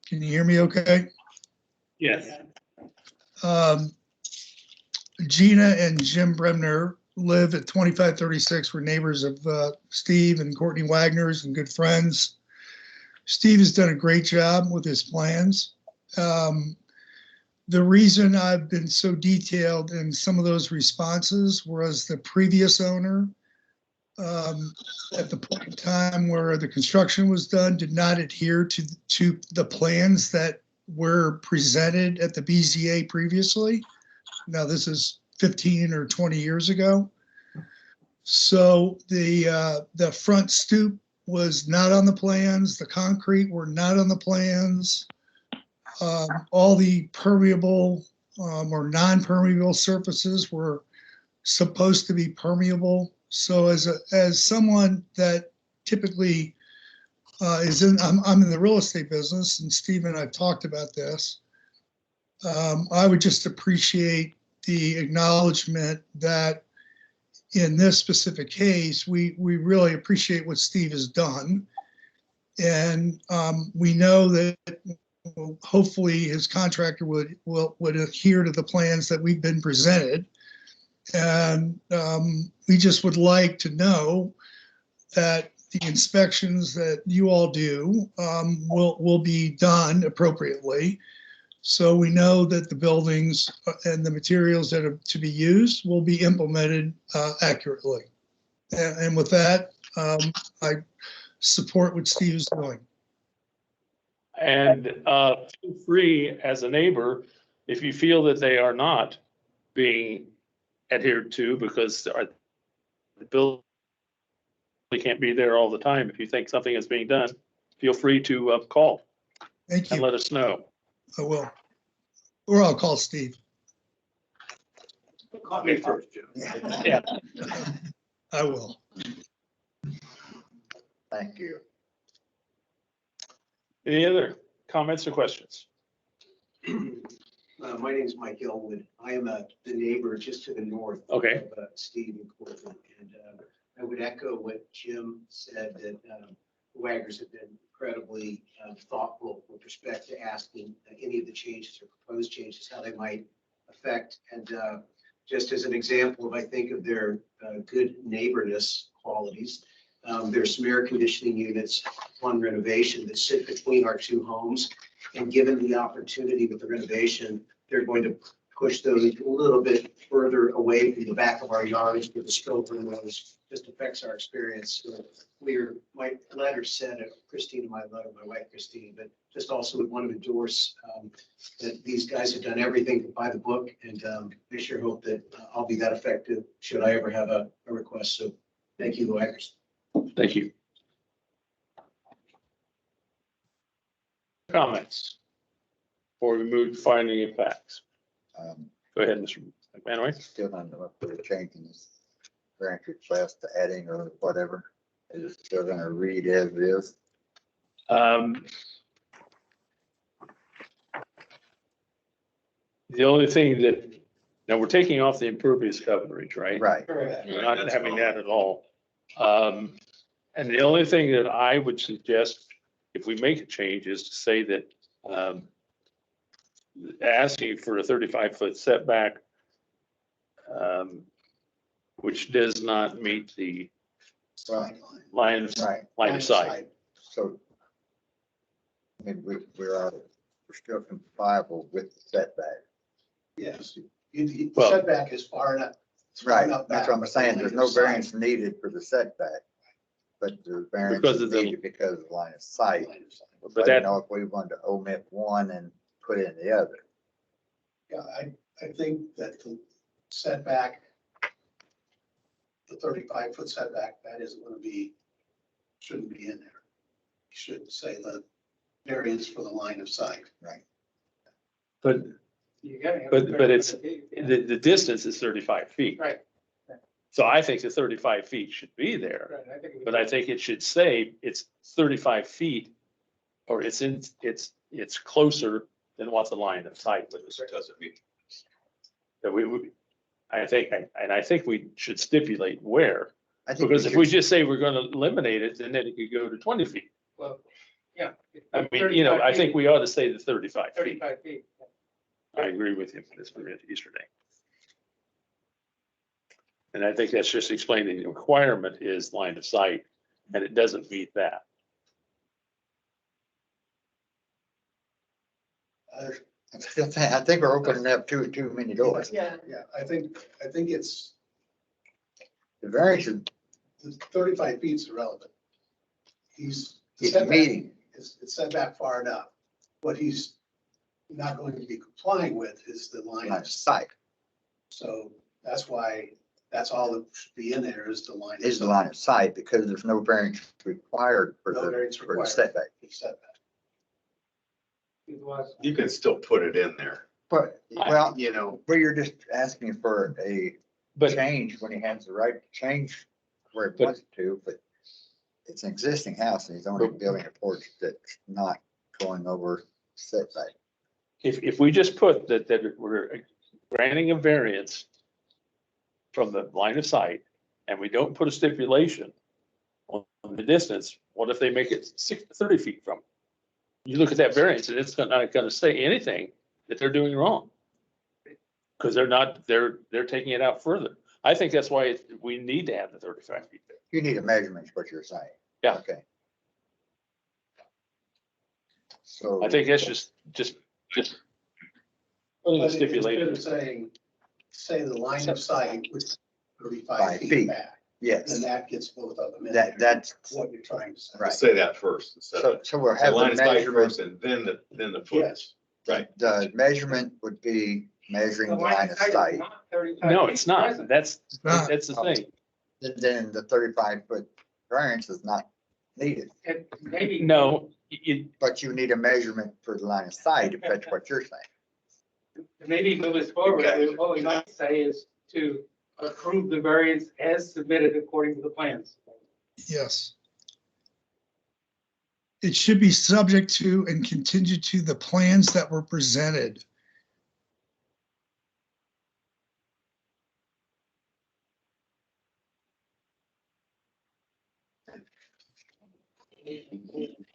Can you hear me okay? Yes. Gina and Jim Bremner live at 2536. We're neighbors of Steve and Courtney Wagner's and good friends. Steve has done a great job with his plans. The reason I've been so detailed in some of those responses was the previous owner at the point in time where the construction was done did not adhere to the plans that were presented at the BZA previously. Now this is 15 or 20 years ago. So the front stoop was not on the plans. The concrete were not on the plans. All the permeable or non-permeable surfaces were supposed to be permeable. So as someone that typically I'm in the real estate business, and Steve and I've talked about this, I would just appreciate the acknowledgement that in this specific case, we really appreciate what Steve has done. And we know that hopefully his contractor would adhere to the plans that we've been presented. And we just would like to know that the inspections that you all do will be done appropriately. So we know that the buildings and the materials that are to be used will be implemented accurately. And with that, I support what Steve is doing. And feel free as a neighbor, if you feel that they are not being adhered to because the building can't be there all the time. If you think something is being done, feel free to call Thank and you. let us know. I will. Or I'll call Steve. Call me first, Jim. Yeah. I will. Thank you. Any other comments or questions? My name is Mike Elwood. I am the neighbor just to the north. Okay. Of Steve and Culver. And I would echo what Jim said, that Wagners have been incredibly thoughtful with respect to asking any of the changes or proposed changes, how they might affect. And just as an example, if I think of their good neighborness qualities, there's some air conditioning units on renovation that sit between our two homes. And given the opportunity with the renovation, they're going to push those a little bit further away from the back of our yards where the spillover noise just affects our experience. So my letter said, Christine, my letter, my wife Christine, but just also would want to endorse that these guys have done everything by the book, and I sure hope that I'll be that effective should I ever have a request. So thank you, Wagners. Thank you. Comments before we move to finding of facts. Go ahead, Mr. McManaway. Still not know if we're changing this variance request to adding or whatever. Is it still gonna read as is? The only thing that, now we're taking off the impervious coverage, right? Right. We're not having that at all. And the only thing that I would suggest, if we make a change, is to say that asking for a 35-foot setback, which does not meet the Right. line of sight. So, I mean, we're still compliable with the setback. Yes, the Well- setback is far enough. it's far Right, enough that's back what I'm with the saying. line There's of no sight. variance needed for the setback. But the variance Because is of the- needed because of the line of sight. Line of sight. But I that- didn't know if we wanted to omit one and put in the other. Yeah, I think that the setback, the 35-foot setback, that isn't going to be, shouldn't be in there. You should say the variance for the line of sight. Right. But, You gotta have but it's, 35 feet, yeah. the distance is 35 feet. Right. So I think the 35 feet should be there, Right, I think it but I think it should say it's 35 feet or it's closer than what the line of sight was. Doesn't mean. That I think we should stipulate where, I think because if we should- just say we're gonna eliminate it, then it could go to 20 feet. Well, yeah. I mean, you know, I 35 think feet, we ought to say the 35 feet. 35 feet. I agree with you, Mr. Easterday. And I think that's just explaining the requirement is line of sight, and it doesn't meet that. I'm still saying, I think we're opening up too many doors. Yeah. Yeah, I think it's, The variance is the 35 feet is irrelevant. He's. the it's setback meeting. It's set back far enough. What he's not going to be complying with is the line Line of of sight. sight So that's why, that's all that should be in there is the line. is the line of sight because there's no variance required for No the, variance for the required. setback. Setback. It was- You can still put it in there, But, well, you know. where you're just asking for a But, change when he has the right to change where he But- wants to, but it's an existing house and he's only But- building a porch that's not going over setback. if we just put that we're granting a variance from the line of sight, and we don't put a stipulation on the distance, what if they make it 30 feet from? You look at that variance and it's not gonna say anything that they're doing wrong. Because they're taking it out further. I think that's why we need to have the 35 feet there. You need a measurement, is what you're saying. Yeah. Okay. So. I think that's just putting a But stipulation. instead of saying, say the line of sight was 35 5 feet feet. back, Yes, then that gets both of them in. that's, What you're trying to say. Right. Say that first. Instead so, of so we'll the have line the of sight measurement, first and then the foot. Yes. Right. the measurement would be measuring the line of sight. No, it's not. That's not. the thing. Then the 35-foot variance is not needed, Maybe. No, but you need a measurement for the line of sight, if that's what you're saying. Maybe moving forward, Okay. what we might say is to approve the variance as submitted according to the plans. Yes. It should be subject to and contingent to the plans that were presented.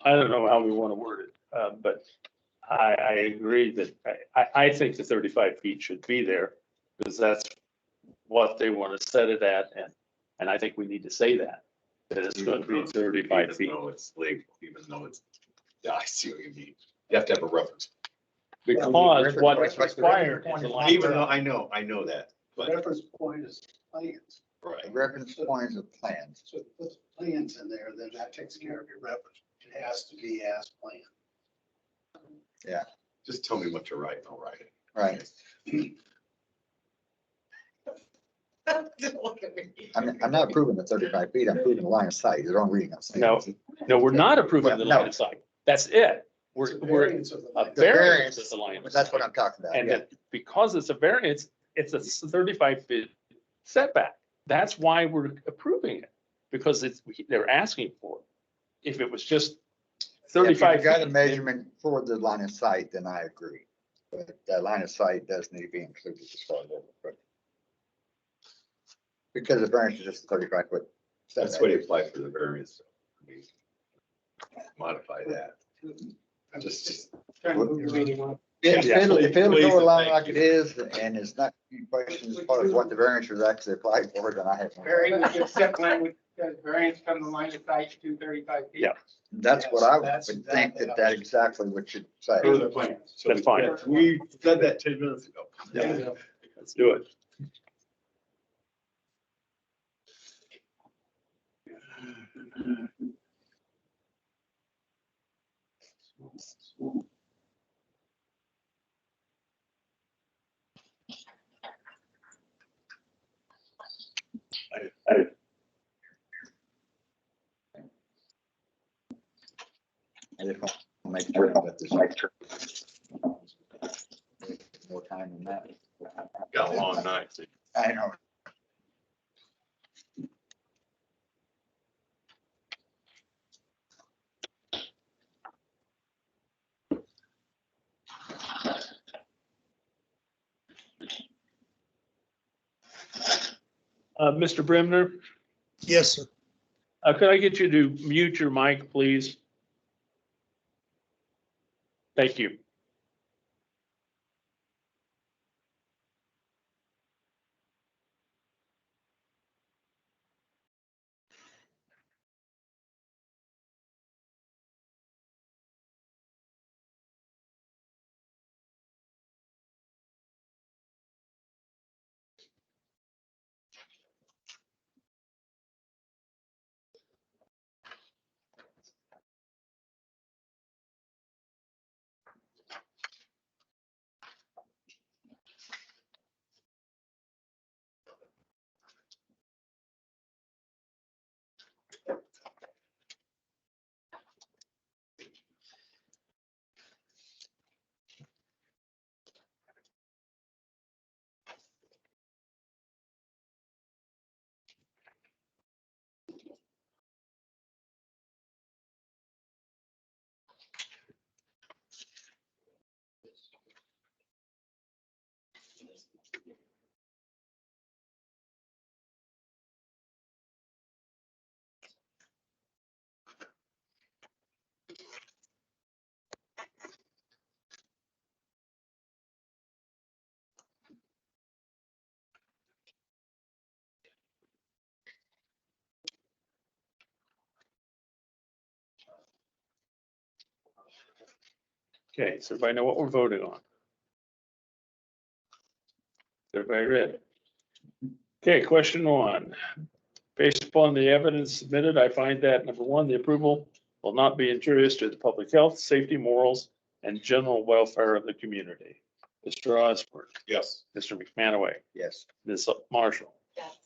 I don't know how we want to word it, but I agree that I think the 35 feet should be there because that's what they want to set it at. And I think we need to say that it's going to be 35 feet. Even though it's legal, even though it's, yeah, I see what you mean. You have to have a reference. Because what's required is a line. Even though I know that, The but, reference point is plans. right. The reference points of plans. So if you put plans in there, then that takes care of your reference. It has to be as planned. Just tell me what to write and I'll write it. Right. I'm not approving the 35 feet. I'm approving the line of sight. It's the wrong reading. I'm saying. No, we're not approving the No. line of sight. That's it. It's a We're variance of the a line. The variance variance, is the line of That's sight. what I'm talking about. And Yeah. that because it's a variance, it's a 35 feet setback. That's why we're approving it, because they're asking for it. If it was just If you 35 got a feet, measurement for the line of sight, then I agree. But that line of sight does need to be included as far as that. Because the variance is just a 35-foot. That's what he applied for the variance. I mean, modify that. Just. If Yeah, it'll please, go along thank like you. it is, and it's not any questions as far as what the variance was actually applied for, then I have. no- Very, we could set language, variance from the line of sight to 35 feet. Yeah. That's what Yes, I would that's think exactly that how that it exactly what should say. Through the plans. So That's fine. We said that 10 minutes ago. Yeah. Let's do it. I just want to make sure that there's more time than that. Got a long night. I know. Mr. Brimner, Yes, sir. could I get you to mute your mic, please? Thank you. Okay, so everybody know what we're voting on? Everybody ready? Okay, question 1. Based upon the evidence submitted, I find that number 1, the approval will not be injurious to the public health, safety, morals, and general welfare of the community. Mr. Osborne, Yes. Mr. McManaway, Yes. Ms. Marshall, Yes.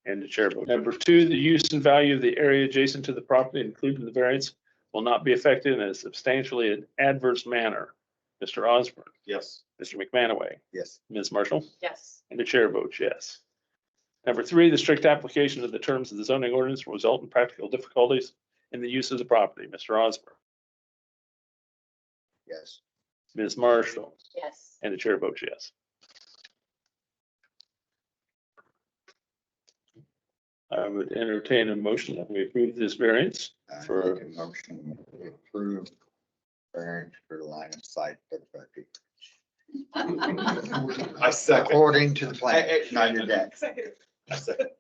and the chair votes. Number 2, the use and value of the area adjacent to the property, including the variance, will not be affected in a substantially adverse manner. Mr. Osborne, Yes. Mr. McManaway, Yes. Ms. Marshall, Yes. and the chair votes yes. Number 3, the strict application of the terms of the zoning ordinance will result in practical difficulties in the use of the property. Mr. Osborne, Yes. Ms. Marshall, Yes. and the chair votes yes. I would entertain a motion that we approve this variance. I For- make a motion to approve variance for line of sight setback. I second. According to the plan, not your deck. I second.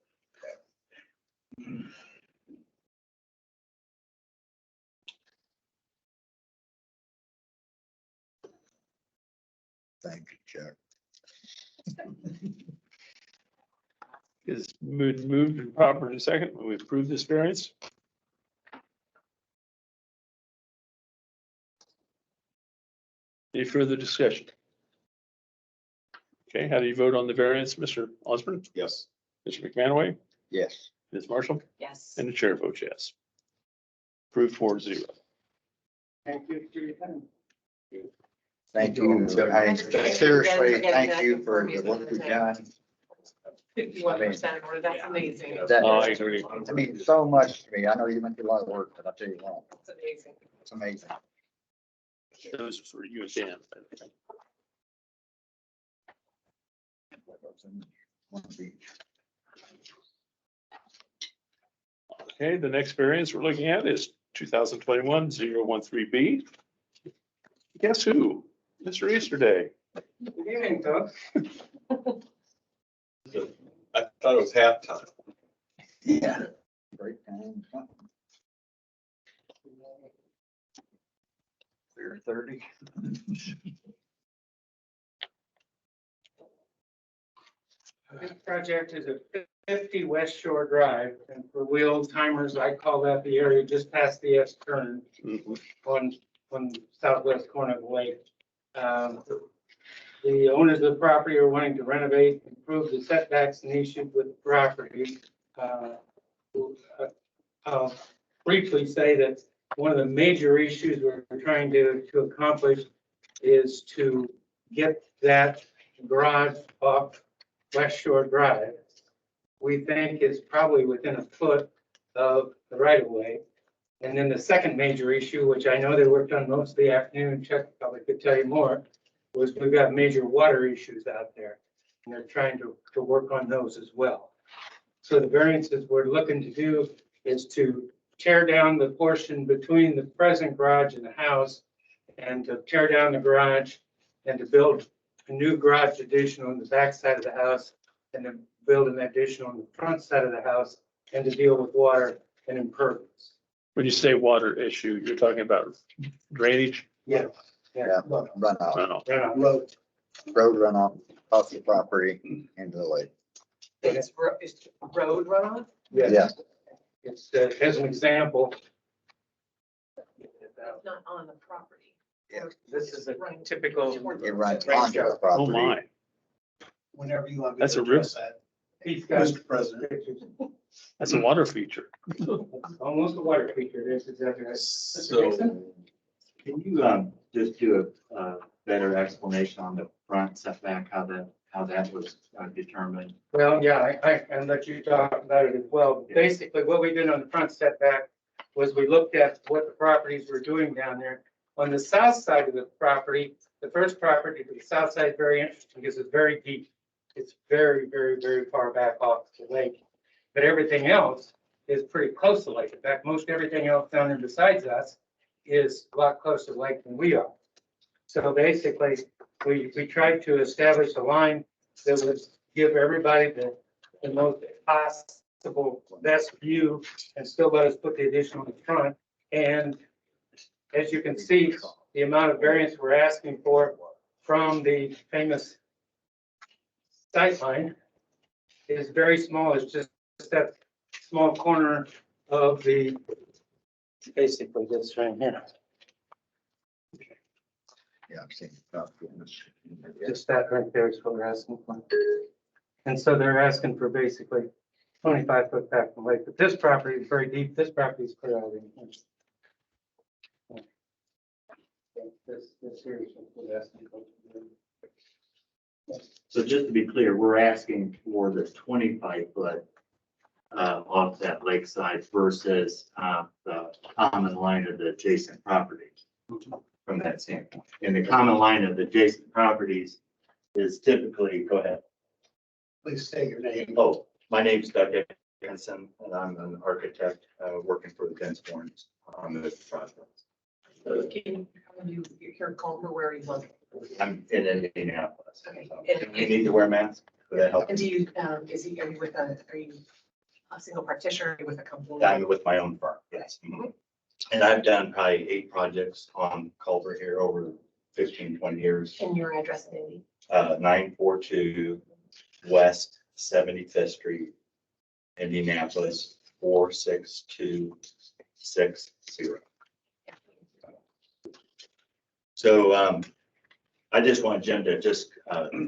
Thank you, Chuck. Is moved and properly second. We approve this variance. Any further discussion? Okay, how do you vote on the variance, Mr. Osborne, Yes. Mr. McManaway, Yes. Ms. Marshall, Yes. and the chair votes yes. Approved 4-0. Thank you for your time. Thank you. I seriously, thank you for the work you've done. 51% order, that's amazing. That- Oh, I agree. I mean, so much to me. I know you went through a lot of work, but I'll tell you what, That's amazing. it's amazing. Those are for you and Dan. One beach. Okay, the next variance we're looking at is 2021-013B. Guess who? Mr. Easterday. Good evening, folks. I thought it was halftime. Yeah. Break time, something. 30. This project is at 50 West Shore Drive, and for wheel timers, I call that the area just past the S turn Mhm. on southwest corner of the lake. The owners of the property are wanting to renovate, improve the setbacks and issues with the property. I'll briefly say that one of the major issues we're trying to accomplish is to get that garage off West Shore Drive. We think it's probably within a foot of the right of way. And then the second major issue, which I know they worked on most of the afternoon, Chuck probably could tell you more, was we've got major water issues out there. And they're trying to work on those as well. So the variances we're looking to do is to tear down the portion between the present garage and the house, and to tear down the garage and to build a new garage addition on the back side of the house, and then build an addition on the front side of the house, and to deal with water and impervious. When you say water issue, you're talking about drainage? Yeah. Yeah, runoff, Runoff. Road. road runoff off the property into the lake. It's road runoff? Yeah. It's, as an example. It's not on the property. This is a typical. It runs onto the Oh, property. my. Whenever you want me That's to a address that, He's got Mr. President. pictures. That's a water feature. Almost a water feature. This is exactly right. So Can you just do a better explanation on the front setback, how that was determined? Well, yeah, I can let you talk about it as well. Basically, what we did on the front setback was we looked at what the properties were doing down there. On the south side of the property, the first property to the south side is very interesting because it's very deep. It's very, very, very far back off the lake. But everything else is pretty close to the lake. In fact, most everything else down there besides us is a lot closer to the lake than we are. So basically, we tried to establish a line that would give everybody the most possible best view and still let us put the addition on the front. And as you can see, the amount of variance we're asking for from the famous sight line is very small. It's just that small corner of the, basically this right here. Yeah, I've seen it. Just that right there is what we're asking for. And so they're asking for basically 25 foot back from the lake, but this property is very deep. This property is clear out in here. This here is what we're asking for. So just to be clear, we're asking for the 25 foot off that lakeside versus the common line of the adjacent properties from that standpoint. And the common line of the adjacent properties is typically, go ahead. Please state your name. Oh, my name's Doug Dickinson, and I'm an architect working for the Densmore on this project. You hear Culver, where are you located? I'm in Indianapolis. Okay. So, do you need to wear masks? Would that help? And do you, are you with are you a single practitioner, or are you with a company? I'm with my own firm, yes. Mhm. And I've done probably 8 projects on Culver here over 15, 20 years. And your address in Indy? 942 West 75th Street, Indianapolis, 46260. So I just want Jim to just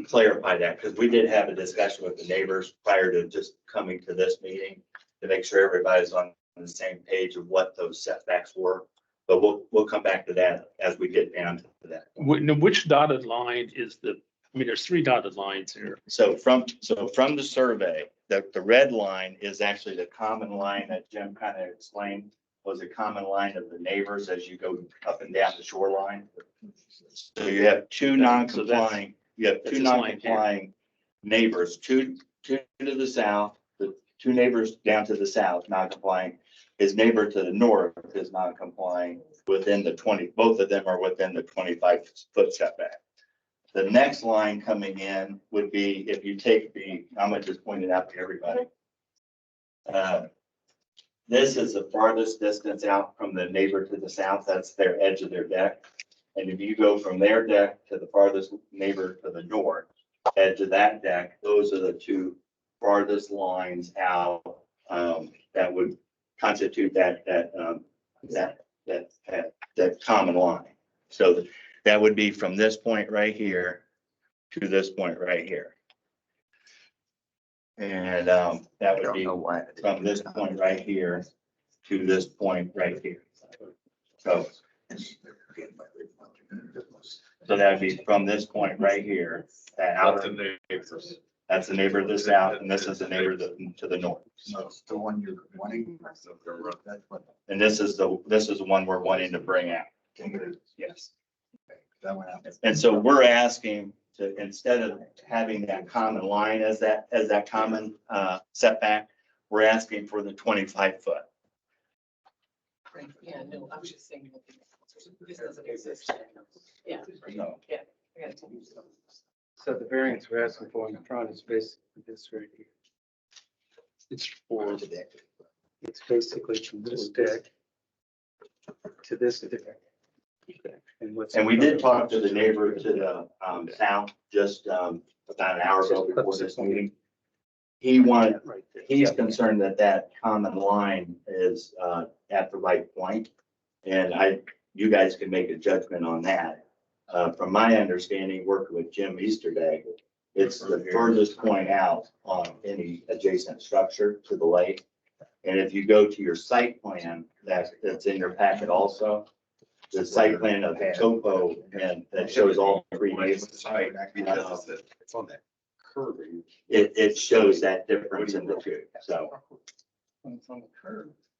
clarify that, because we did have a discussion with the neighbors prior to just coming to this meeting to make sure everybody's on the same page of what those setbacks were. But we'll come back to that as we get down to that. Which dotted line is there's 3 dotted lines here. So from the survey, the red line is actually the common line that Jim kind of explained, was a common line of the neighbors as you go up and down the shoreline. So you have two non-complying, that's this line here. neighbors, two to the south, the 2 neighbors down to the south, non-complying. His neighbor to the north is non-complying within the 20, both of them are within the 25 foot setback. The next line coming in would be, if you take I'm gonna just point it out to everybody. This is the farthest distance out from the neighbor to the south. That's their edge of their deck. And if you go from their deck to the farthest neighbor to the north edge of that deck, those are the 2 farthest lines out that would constitute that common line. So that would be from this point right here to this point right here. And that would be from this point right here to this point right here. So that'd be from this point right here, that outer, that's the neighbor to the south, and this is the neighbor to the north. That's the one you're wanting. And this is the one we're wanting to bring out. Yes. That went out. And so we're asking to, instead of having that common line as that common setback, we're asking for the 25 foot. Right, yeah, no, I was just saying that this doesn't exist. Yeah, No. yeah. I gotta tell you. So the variance we're asking for in the front is basically this right here. It's for It's basically from this deck to this deck. And we did talk to the neighbor to the south just about an hour ago before this meeting. He's concerned that common line is at the right point. And you guys can make a judgment on that. From my understanding, working with Jim Easterday, it's the furthest point out on any adjacent structure to the lake. And if you go to your site plan, that's in your packet also, the site plan of the topo, and that shows all 3 neighbors. It's on that curve. It shows that difference in the 2, so.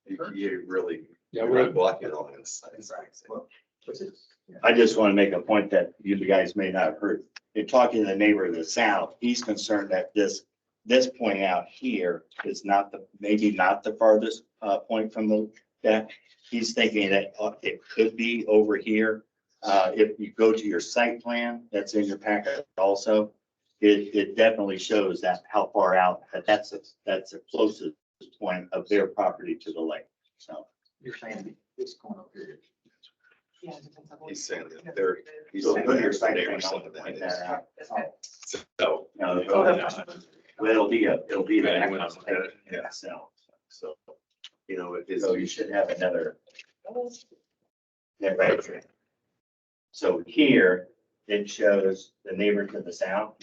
You really, Yeah, you're we're- not blocking all this. I just want to make a point that you guys may not have heard. In talking to the neighbor to the south, he's concerned that this point out here is maybe not the farthest point from the deck. He's thinking that it could be over here. If you go to your site plan, that's in your packet also, it definitely shows that how far out, that's the closest point of their property to the lake. So You're saying this corner here. Yeah, it depends on what- He's saying that they're, he's So saying put your there's site neighbor plan some on of to that point is. that out. Okay. So, No, Oh, well, it'll be the Yeah, actual site yeah. itself. so, you know, it is. So you should have another. Yeah, right here. So here, it shows the neighbor to the south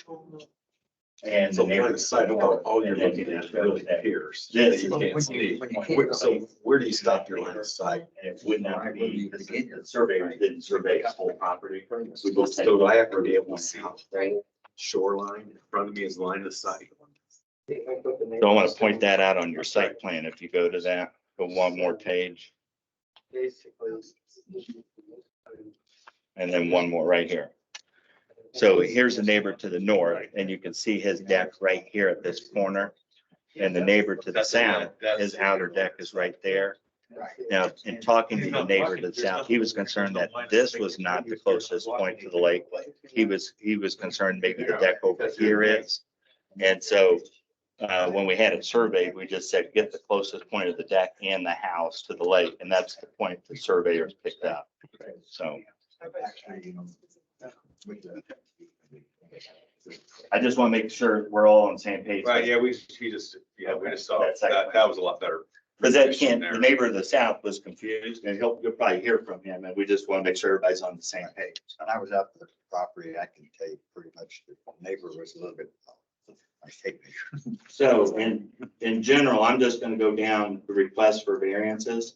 and the So neighbor. on the side, all you're and then looking it at really shows that appears. This You is can't see. So where do you stop your line of sight? And it would not be, because the surveyor didn't survey the whole property. We just So had- do I have to be able to see the whole shoreline in front of me as line of sight? So I want to point that out on your site plan. If you go to that, go one more page Basically. and then one more right here. So here's the neighbor to the north and you can see his deck right here at this corner. And the neighbor to the south, his outer deck is right there. Now, in talking to the neighbor to the south, he was concerned that this was not the closest point to the lake. He was concerned maybe the deck over here is. And so when we had it surveyed, we just said, get the closest point of the deck and the house to the lake. And that's the point the surveyors picked up. So I just want to make sure we're all on the same page. Right, yeah, we just saw, That's like- that was a lot better. Because that can't, the neighbor to the south was confused and you'll probably hear from him. And we just want to make sure everybody's on the same page. When I was out at the property, I can tell you pretty much the neighbor was a little bit. I take me. So in general, I'm just going to go down the request for variances.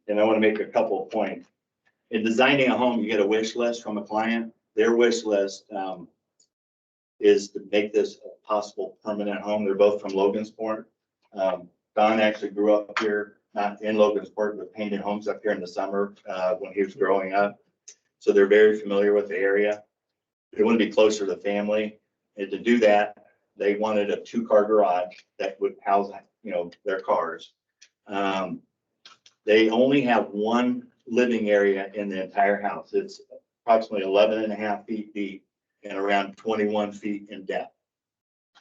And I want to make a couple of points. In designing a home, you get a wish list from a client. Their wish list is to make this a possible permanent home. They're both from Logansport. Don actually grew up here, not in Logansport, but painted homes up here in the summer when he was growing up. So they're very familiar with the area. They want to be closer to family. And to do that, they wanted a 2-car garage that would house, their cars. They only have one living area in the entire house. It's approximately 11.5 feet deep and around 21 feet in depth.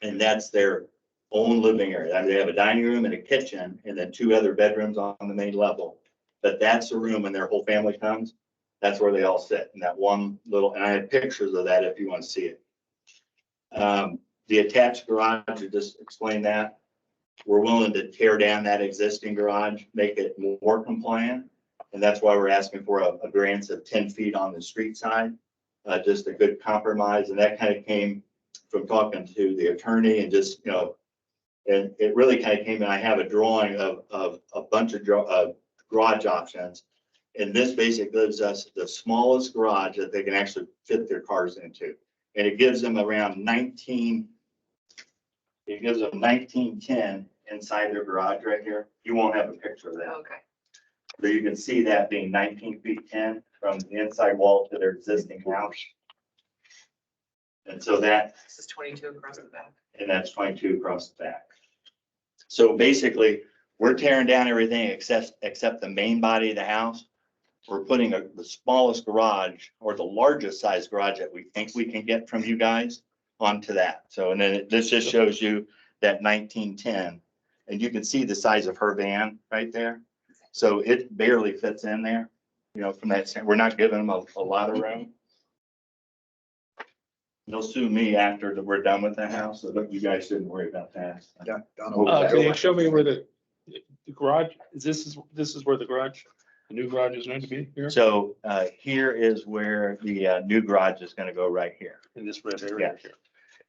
And that's their own living area. They have a dining room and a kitchen and then 2 other bedrooms on the main level. But that's the room when their whole family comes. That's where they all sit in that one little, and I have pictures of that if you want to see it. The attached garage, to just explain that, we're willing to tear down that existing garage, make it more compliant. And that's why we're asking for a variance of 10 feet on the street side, just a good compromise. And that kind of came from talking to the attorney and just, and it really kind of came, and I have a drawing of a bunch of garage options. And this basically gives us the smallest garage that they can actually fit their cars into. And it gives them around 1910 inside their garage right here. You won't have a picture of that. Okay. So you can see that being 19 feet 10 from the inside wall to their existing house. And so that, This is 22 across the back. and that's 22 across the back. So basically, we're tearing down everything except the main body of the house. We're putting the smallest garage or the largest size garage that we think we can get from you guys onto that. So, and then this just shows you that 1910, and you can see the size of her van right there. So it barely fits in there, from that standpoint. We're not giving them a lot of room. They'll sue me after we're done with the house, so you guys shouldn't worry about that. Can you show me where the garage, this is where the garage, the new garage is going to be here? So here is where the new garage is going to go right here. In this red area Yeah. here.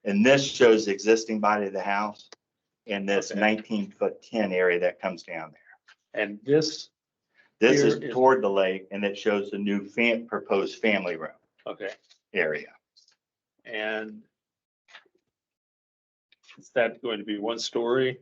And this shows the existing body of the house and this Okay. 19-foot-10 area that comes down there. And this, This Here is is- toward the lake and it shows the new proposed family room okay, area. and is that going to be 1 story?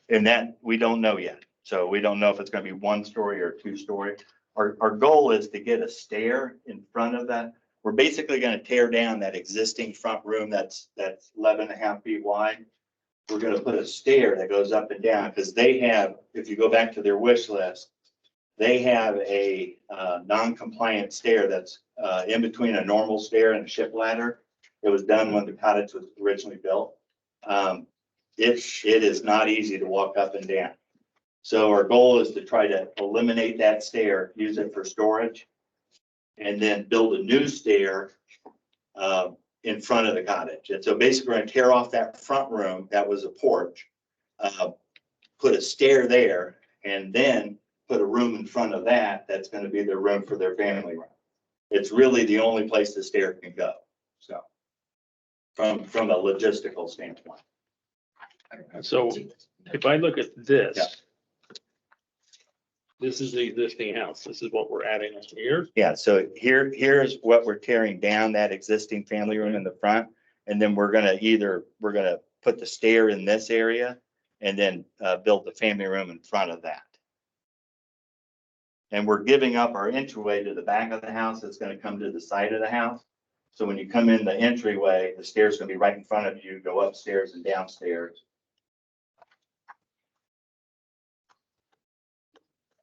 And that we don't know yet. So we don't know if it's going to be 1 story or 2 story. Our goal is to get a stair in front of that. We're basically going to tear down that existing front room that's 11.5 feet wide. We're going to put a stair that goes up and down because they have, if you go back to their wish list, they have a non-compliant stair that's in between a normal stair and a ship ladder. It was done when the cottage was originally built. it is not easy to walk up and down. So our goal is to try to eliminate that stair, use it for storage, and then build a new stair in front of the cottage. And so basically we're going to tear off that front room that was a porch, put a stair there, and then put a room in front of that that's going to be their room for their family room. It's really the only place the stair can go. So from a logistical standpoint. So if I look at this, Yeah. this is the existing house. This is what we're adding on here. Yeah, so here's what we're tearing down, that existing family room in the front. And then we're gonna put the stair in this area and then build the family room in front of that. And we're giving up our entryway to the back of the house. It's gonna come to the side of the house. So when you come in the entryway, the stairs gonna be right in front of you, go upstairs and downstairs.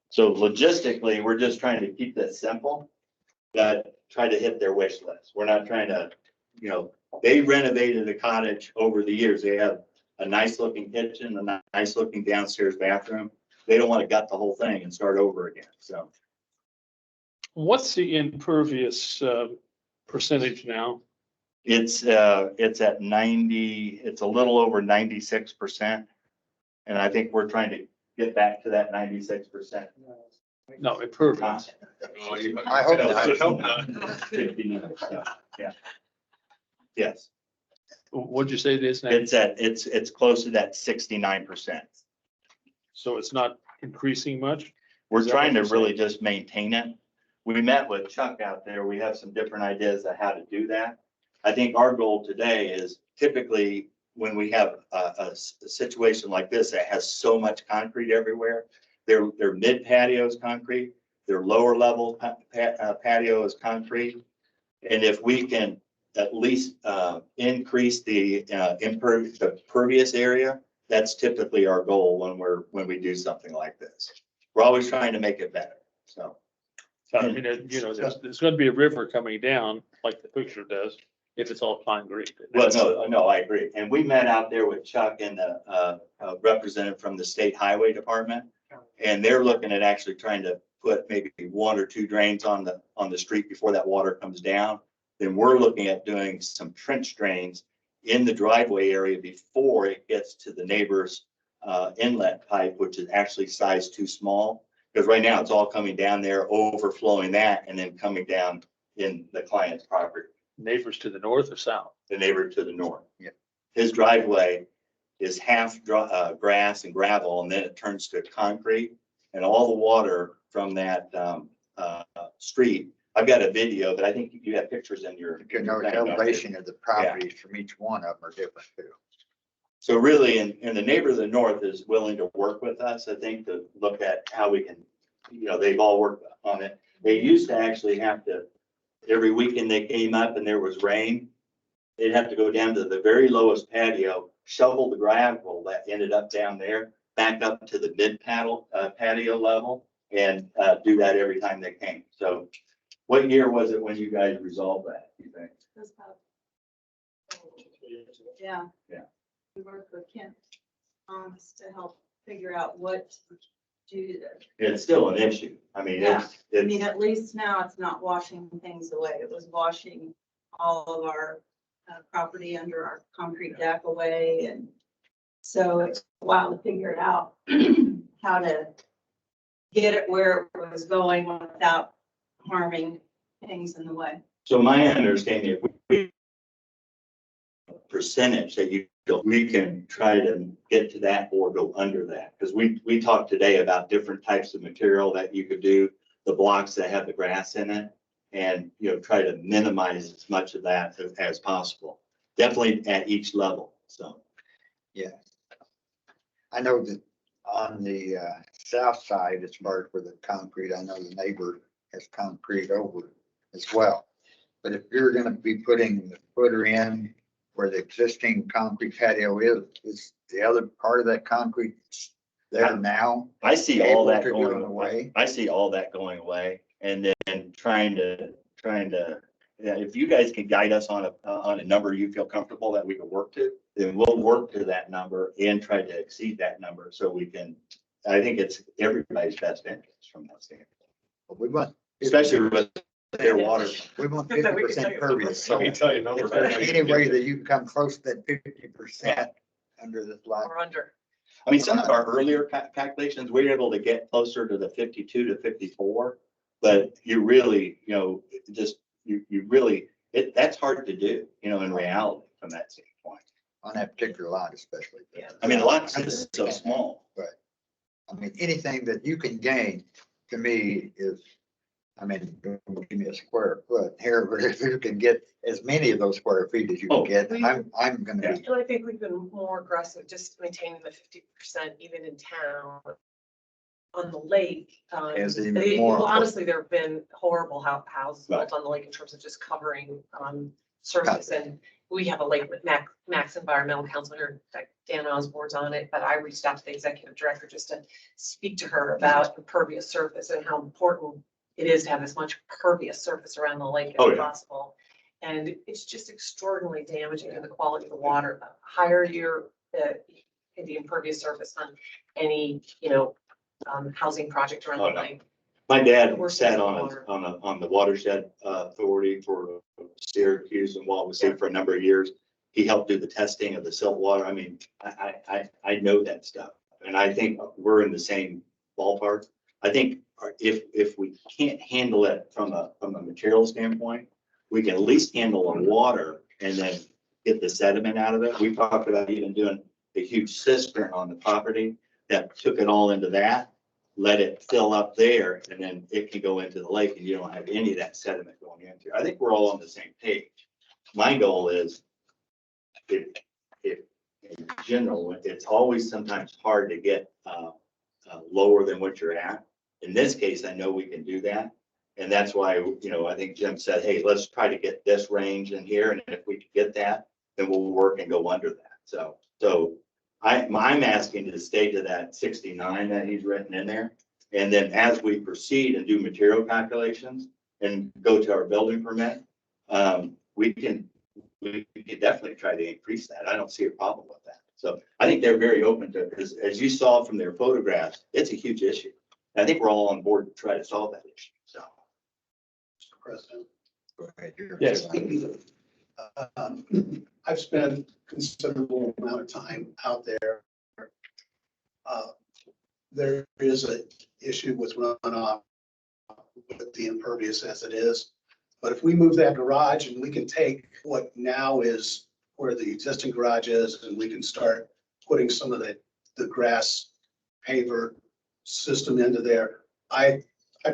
So logistically, we're just trying to keep this simple, but try to hit their wish list. We're not trying to, they renovated the cottage over the years. They have a nice looking kitchen, a nice looking downstairs bathroom. They don't want to gut the whole thing and start over again. So What's the impervious percentage now? it's at 90, it's a little over 96%. And I think we're trying to get back to that 96%. No, impervious. I hope not. Yeah. Yes, What'd you say it is now? it's close to that 69%. So it's not increasing much? We're Is that trying to what you're really just maintain it. We met with Chuck out there. We have some different ideas on how to do that. I think our goal today is typically when we have a situation like this that has so much concrete everywhere, their mid patio is concrete, their lower level patio is concrete. And if we can at least increase the impervious area, that's typically our goal when we do something like this. We're always trying to make it better. So. I mean, there's going to be a river coming down like the picture does if it's all concrete. Well, no, I agree. And we met out there with Chuck and the representative from the State Highway Department. And they're looking at actually trying to put maybe 1 or 2 drains on the street before that water comes down. Then we're looking at doing some trench drains in the driveway area before it gets to the neighbor's inlet pipe, which is actually sized too small. Because right now it's all coming down there, overflowing that, and then coming down in the client's property. Neighbors to the north or south? The neighbor to the north. Yeah. His driveway is half grass and gravel, and then it turns to concrete. And all the water from that street, I've got a video, but I think you have pictures in your. The elevation of the properties from each one of them are different too. So really, and the neighbor to the north is willing to work with us, I think, to look at how we can, they've all worked on it. They used to actually have to, every weekend they came up and there was rain, they'd have to go down to the very lowest patio, shovel the gravel that ended up down there, back up to the mid patio level, and do that every time they came. So what year was it when you guys resolved that, you think? That's about- Yeah. Yeah. We worked with Kent to help figure out what to do there. It's still an issue. I mean, Yeah. I mean, it's, at least now it's not washing things away. It was washing all of our property under our concrete deck away. And so it's a while to figure it out, how to get it where it was going without harming things in the way. so my understanding, if we percentage that we can try to get to that or go under that. Because we talked today about different types of material that you could do, the blocks that have the grass in it, and try to minimize as much of that as possible. Definitely at each level. So Yeah. I know that on the south side, as far as for the concrete, I know the neighbor has concrete over it as well. But if you're gonna be putting the footer in where the existing concrete patio is the other part of that concrete there now? I see all that able to going go away. I see all that going away, and then trying to if you guys can guide us on a number you feel comfortable that we can work to, then we'll work to that number and try to exceed that number so we can, I think it's everybody's best interest from that standpoint. We want, Especially with their water. we want 50% pervious, so Let me tell you, no. if there's any way that you can come close to that 50% under this lot. Or under. I mean, some of our earlier calculations, we were able to get closer to the 52 to 54, but you really, you really, that's hard to do, in reality from that standpoint. On that particular lot especially. Yeah. I mean, the lot is so small. I mean, anything that you can gain to me is, I mean, don't give me a square foot here, but if you can get as many of those square feet as you can get, I'm gonna be. And I think we've been more aggressive, just maintaining the 50% even in town. On the lake, Is even more. well, honestly, there have been horrible houses built on the lake in terms of just covering surface. And we have a lake with Max Environmental Council here, in fact, Dan Osborne's on it, but I reached out to the executive director just to speak to her about impervious surface and how important it is to have as much pervious surface around the lake as possible. And it's just extraordinarily damaging to the quality of the water. The higher you're the impervious surface on any, housing project around the lake. My dad sat on the watershed authority for Syracuse and Wawasee for a number of years. He helped do the testing of the silt water. I mean, I know that stuff, and I think we're in the same ballpark. I think if we can't handle it from a material standpoint, we can at least handle the water and then get the sediment out of it. We talked about even doing a huge cistern on the property that took it all into that, let it fill up there, and then it can go into the lake and you don't have any of that sediment going into. I think we're all on the same page. My goal is, if in general, it's always sometimes hard to get lower than what you're at. In this case, I know we can do that. And that's why, I think Jim said, hey, let's try to get this range in here. And if we can get that, then we'll work and go under that. So I'm asking to stay to that 69 that he's written in there. And then as we proceed and do material calculations and go to our building permit, we can definitely try to increase that. I don't see a problem with that. So I think they're very open to it, because as you saw from their photographs, it's a huge issue. I think we're all on board to try to solve that issue. So. Mr. President. Go ahead. Yes. I've spent considerable amount of time out there. There is an issue with runoff with the impervious as it is. But if we move that garage and we can take what now is where the existing garage is, and we can start putting some of the grass paver system into there, I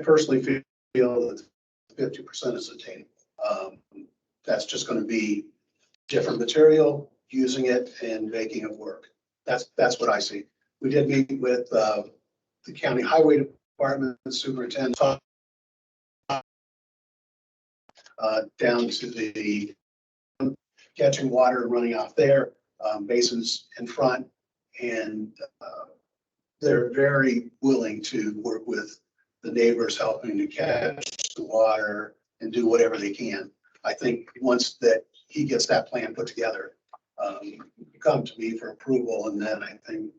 personally feel that 50% is attainable. That's just going to be different material, using it and making it work. That's what I see. We did meet with the county highway department superintendent, down to the catching water running off there, basins in front, and they're very willing to work with the neighbors, helping to catch the water and do whatever they can. I think once that he gets that plan put together, come to me for approval, and then I think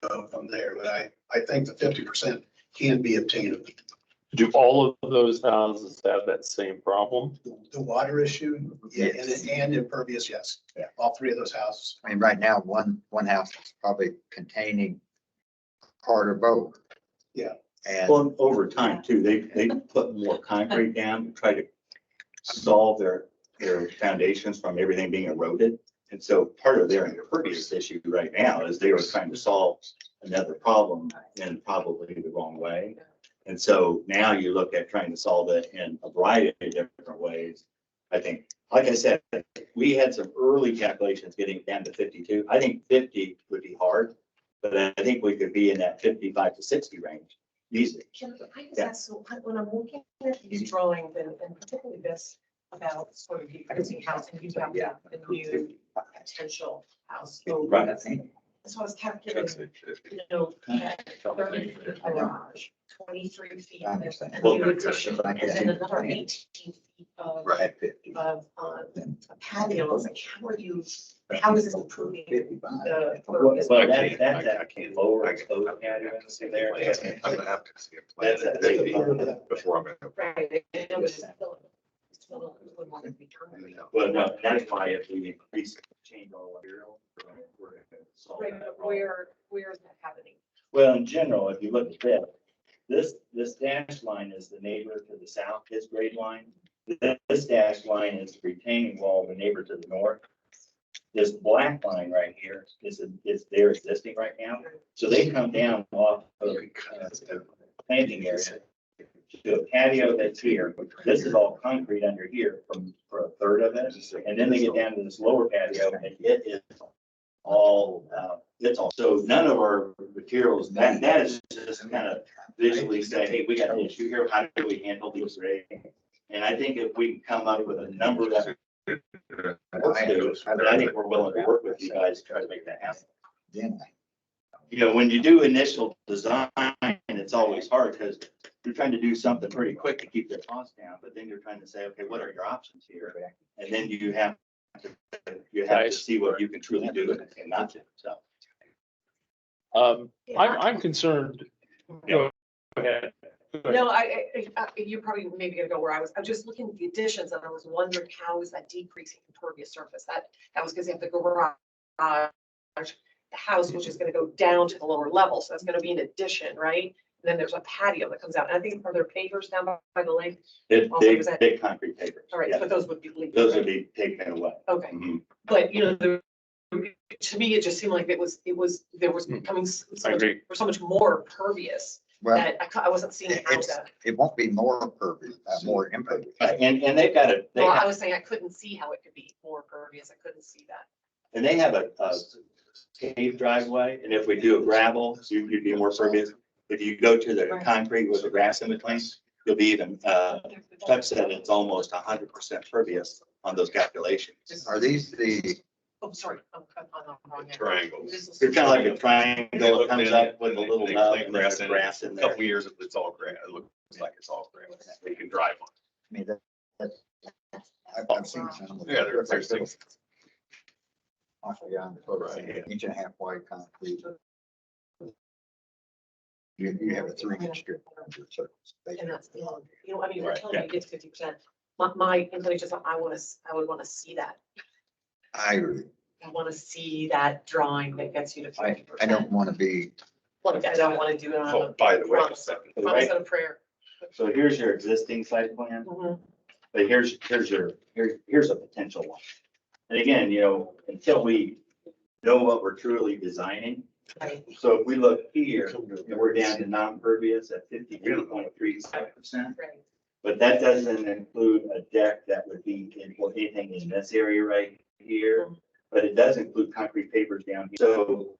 go from there. But I think the 50% can be obtainable. Do all of those houses have that same problem? The water issue, yeah, and impervious, yes. Yeah, all three of those houses. I mean, right now, one house is probably containing part or both. Yeah. And Well, over time too, they put more concrete down to try to solve their foundations from everything being eroded. And so part of their impervious issue right now is they were trying to solve another problem in probably the wrong way. And so now you look at trying to solve it in a variety of different ways. I think, like I said, we had some early calculations getting down to 52. I think 50 would be hard, but I think we could be in that 55 to 60 range easily. Can I just ask, so when I'm looking at these drawings and particularly this about sort of the existing house and you have the new potential house. Right. So I was calculating, 30 feet garage, 23 feet, and I understand. the new addition, and then another 18 feet of, Right, 50. of, a patio. I was like, how is this improving 55. the? Well, impervious? that's I that can't. lower I exposed can't- patio there. I'm gonna have to see a plan That's a at big 50 one. before I'm gonna. Right. And it was still wouldn't want it to be turned. Well, no, that's why if we increase, change all the material. we're gonna solve Right, that but problem. where is that happening? Well, in general, if you look at this dash line is the neighbor to the south, his grade line. This dash line is the retaining wall, of the neighbor to the north. This black line right here is their existing right now. So they come down off of planting area to a patio that's here. This is all concrete under here for a third of it. And then they get down to this lower patio and it is all, it's all, so none of our materials, that is just kind of visually say, hey, we got an issue here, how do we handle these ratings? And I think if we can come up with a number that works to, I think we're willing to work with you guys to try to make that happen. You know, when you do initial design, it's always hard because you're trying to do something pretty quick to keep their costs down, but then you're trying to say, okay, what are your options here? And then you have to see what you can truly do and not do, so. I'm concerned. Go ahead. No, you're probably maybe gonna go where I was. I'm just looking at the additions and I was wondering how is that decreasing impervious surface? That was because you have the garage, the house, which is gonna go down to the lower level. So that's gonna be an addition, right? And then there's a patio that comes out. And I think are there pavers down by the lake? Big, Also, was that- big concrete pavers. All right, Yeah. but those would be legal. Those right? would be taken away. Okay, Mhm. but you know, to me, it just seemed like there was becoming I agree. so much more pervious Well, that I wasn't seeing how it's, that. it won't be more pervious, more impervious. And they've got a, Well, I was saying I couldn't see how it could be more pervious. I couldn't see that. and they have a paved driveway, and if we do a gravel, you'd be more pervious. If you go to the Right. concrete with the grass in between, you'll be even, Chuck said it's almost 100% pervious on those calculations. Are these the, Oh, sorry. I'm on the wrong end. Triangles. This is- They're kind of like a triangle They that look comes in up with a and little they nub plant and there's in it. grass in A there. couple years, it's all grass. It looks like it's all grass. You can drive on. I mean, I've seen some. Yeah, there's things. Right, inch and a half wide concrete. You have a 3-inch strip. around your surface, And basically. that's, you know, I mean, we're Right, telling you it gets 50%. My inclination, I would want to see that. I agree. I want to see that drawing that gets you to 50%. I don't want to be, Like, I don't want to do it on Oh, a by the way, promise of prayer. So here's your existing site plan, Mhm. but here's a potential one. And again, you know, until we know what we're truly designing. Right. So if we look here, and we're down to non-pervious at 52.35%. Right. But that doesn't include a deck that would be in, or anything in this area right here, but it does include concrete pavers down here. So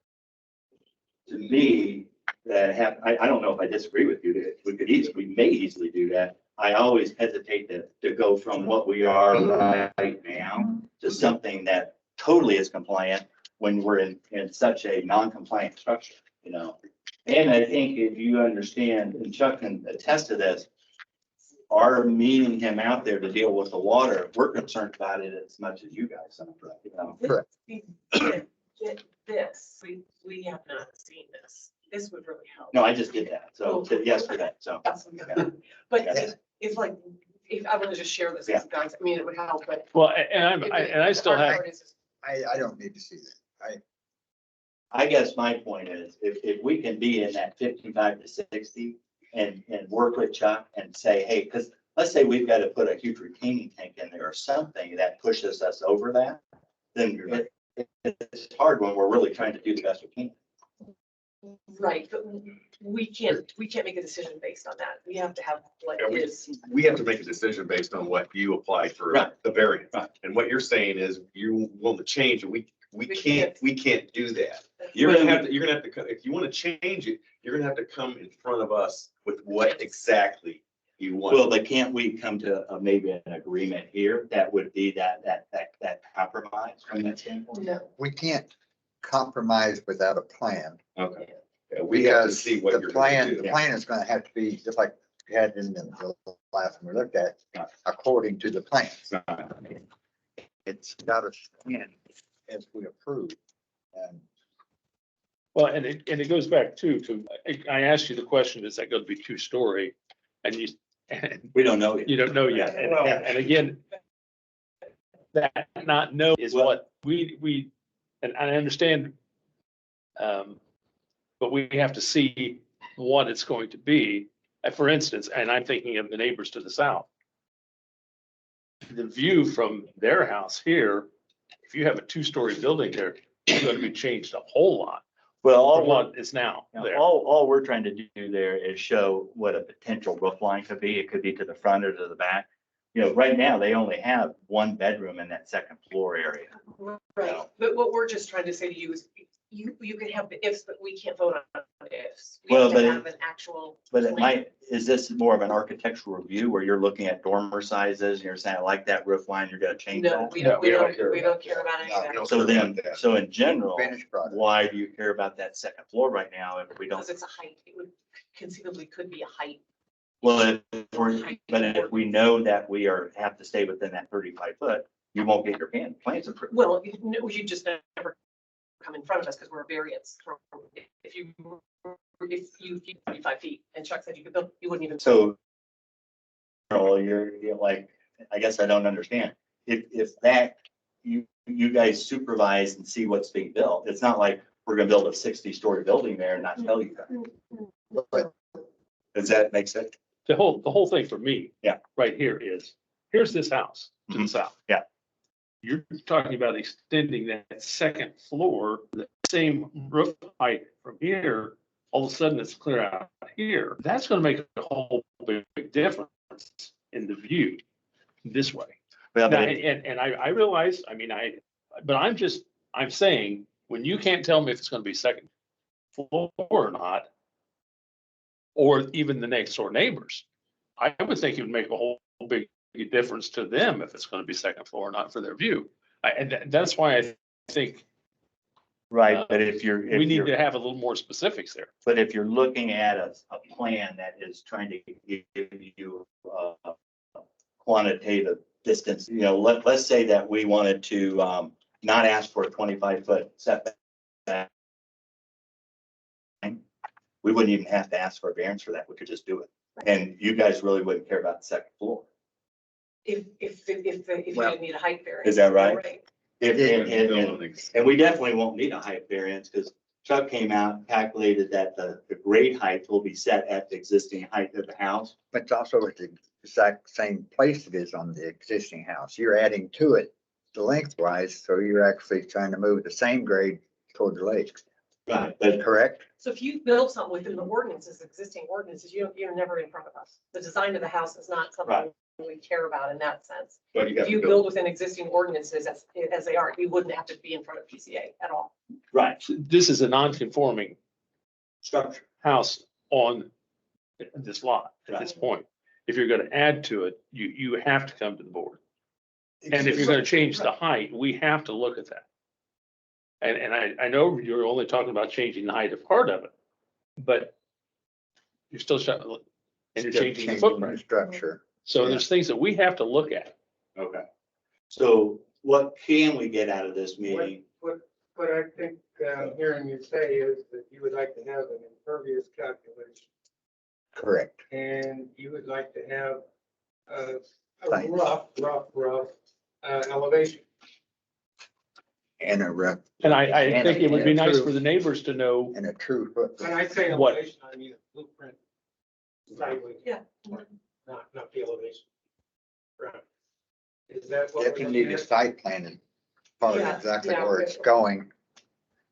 to me, I don't know if I disagree with you, that we may easily do that. I always hesitate to go from what we are right now to something that totally is compliant when we're in such a non-compliant structure, you know? And I think if you understand, and Chuck can attest to this, our meeting him out there to deal with the water, we're concerned about it as much as you guys are, you know? Correct. Get this, we have not seen this. This would really help. No, I just did that, so, yesterday, so. But if like, if I want to just share this with you guys, I mean, it would help, but. Well, I still have, I don't need to see that. I guess my point is, if we can be in that 55 to 60 and work with Chuck and say, hey, because let's say we've got to put a huge retaining tank in there or something that pushes us over that, then it's hard when we're really trying to do the best we can. Right, but we can't make a decision based on that. We have to have like Yeah, is. We have to make a decision based on what you applied for Right. the variance. Right. And what you're saying is you want to change and we can't. can't do that. You're gonna have to, if you want to change it, you're gonna have to come in front of us with what exactly you want. Well, but can't we come to maybe an agreement here that would be that compromise from that standpoint? No. We can't compromise without a plan. Okay. Yeah, we have to Because see what the you're going to plan, do. the plan is going to have to be just like had in the last one we looked at, according to the plans. It's got to stand as we approve. And Well, and it goes back to, I asked you the question, is that going to be 2-story? And We don't know yet. you don't know yet. And again, that not know is what we, and I understand. But we have to see what it's going to be. For instance, and I'm thinking of the neighbors to the south. The view from their house here, if you have a 2-story building there, it's going to be changed a whole lot Well, from what is now there. all we're trying to do there is show what a potential roof line could be. It could be to the front or to the back. You know, right now, they only have 1 bedroom in that second floor area. Right, but what we're just trying to say to you is you can have the ifs, but we can't vote on ifs. We Well, have to but have an actual. But it plan. might, is this more of an architectural review where you're looking at dormer sizes and you're saying, I like that roof line, you're gonna change No, that? we don't, we we don't don't, care we about don't care about any No, of we that. don't So care then, about that. so in general, finished product. why do you care about that second floor right now if we don't? Because it's a height, it would conceivably could be a height. Well, if we know that we have to stay within that 35 foot, you won't get your plans approved. Well, you just never come in front of us because we're a variance. If you 35 feet and Chuck said you could build, you wouldn't even. So you're like, I guess I don't understand. If that, you guys supervise and see what's being built. It's not like we're gonna build a 60-story building there and not tell you that. Does that make sense? The whole thing for me. Yeah. Right here is, here's this house to the south. Yeah. You're talking about extending that second floor, the same roof height from here, all of a sudden it's clear out here. That's gonna make a whole big difference in the view this way. Well, Now, but and I realize, I mean, but I'm saying, when you can't tell me if it's gonna be second floor or not, or even the next door neighbors, I would think it would make a whole big difference to them if it's gonna be second floor or not for their view. And that's why I think right, but if we need to have a little more specifics there. but if you're looking at a plan that is trying to give you quantitative distance, you know, let's say that we wanted to not ask for a 25-foot setback. We wouldn't even have to ask for a variance for that. We could just do it. And you guys really wouldn't care about the second floor. If you Well, didn't need a height variance. Is that right? Right. And we definitely won't need a height variance because Chuck came out and calculated that the grade height will be set at the existing height of the house. But it's also at the exact same place it is on the existing house. You're adding to it the lengthwise, so you're actually trying to move the same grade toward the lake. Right. But Correct? So if you build something within the ordinances, existing ordinances, you're never in front of us. The design of the house is not something Right. we care about in that sense. But you If have you to build within existing ordinances as they are, you wouldn't have to be in front of PCA at all. right, This is a non-conforming structure. house on this lot at this point. If you're gonna add to it, you have to come to the board. And if you're gonna change the height, we have to look at that. And I know you're only talking about changing the height of part of it, but you're still, and you're changing the footprint. Structure. So Yeah. there's things that we have to look at. Okay. So what can we get out of this meeting? What I think I'm hearing you say is that you would like to have an impervious calculation, Correct. and you would like to have a Right. rough elevation. And a rep, And I think it would be And a nice true- for the neighbors to know and a true When footprint. I say What? elevation, I mean a blueprint. Sideways. Yeah. Not the elevation. Right. Is that what? If we're you looking need a at? site plan and part of Yeah, exactly yeah. where it's going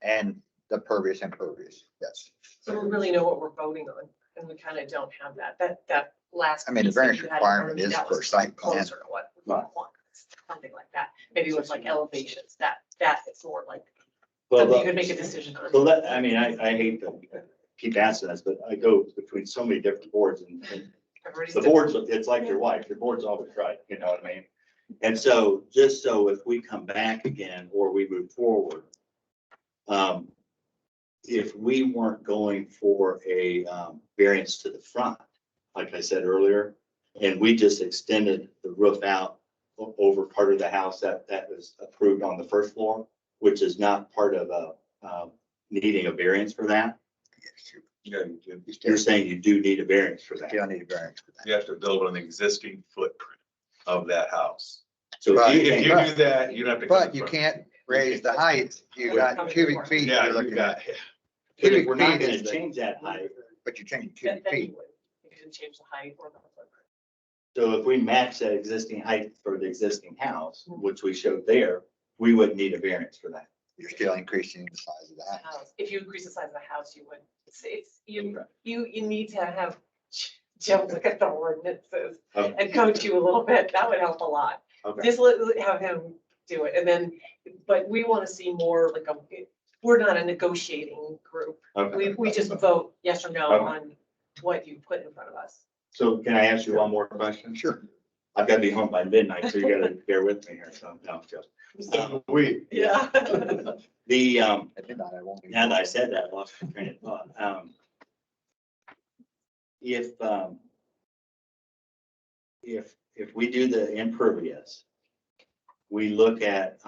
and the pervious impervious, yes. So we really know what we're voting on, and we kind of don't have that. That last. I mean, the piece that variance you had in front of requirement me, is that for was site plan. Closer to what we want, something like that. Maybe it was like elevations, that is more like, something you could make a decision on. So I mean, I hate to keep asking this, but I go between so many different boards and Everybody's the different. board's, it's like your wife, your board's always right, you know what I mean? And so, just so if we come back again, or we move forward, if we weren't going for a variance to the front, like I said earlier. And we just extended the roof out over part of the house that was approved on the first floor, which is not part of needing a variance for that. Yeah, you do. You're saying you do need a variance for that. You don't need a variance for that. You have to build on the existing footprint of that house. So Right. If you do that, you don't have to. come But in you front. can't raise the height. You got cubic feet Yeah, you're you looking got, at, but if we're not feet gonna is the- change that height, but you change Then cubic you feet. would, if you didn't change the height or the footprint. so if we match that existing height for the existing house, which we showed there, we wouldn't need a variance for that. You're still increasing the size of the The house. house. If you increase the size of the house, you would, it's, you, Okay. you need to have Jim look at the ordinances Okay. and coach you a little bit. That would help a lot. Okay. Just have him do it. And then, but we want to see more like we're not a negotiating group. Okay. We just vote yes or no Okay. on what you put in front of us. So can I ask you one more question? Sure. I've got to be home by midnight, so you gotta bear with me here. So, no, just. Yeah. The, At midnight, I won't be. now that I said that, I lost my train of thought. If we do the impervious, we look at,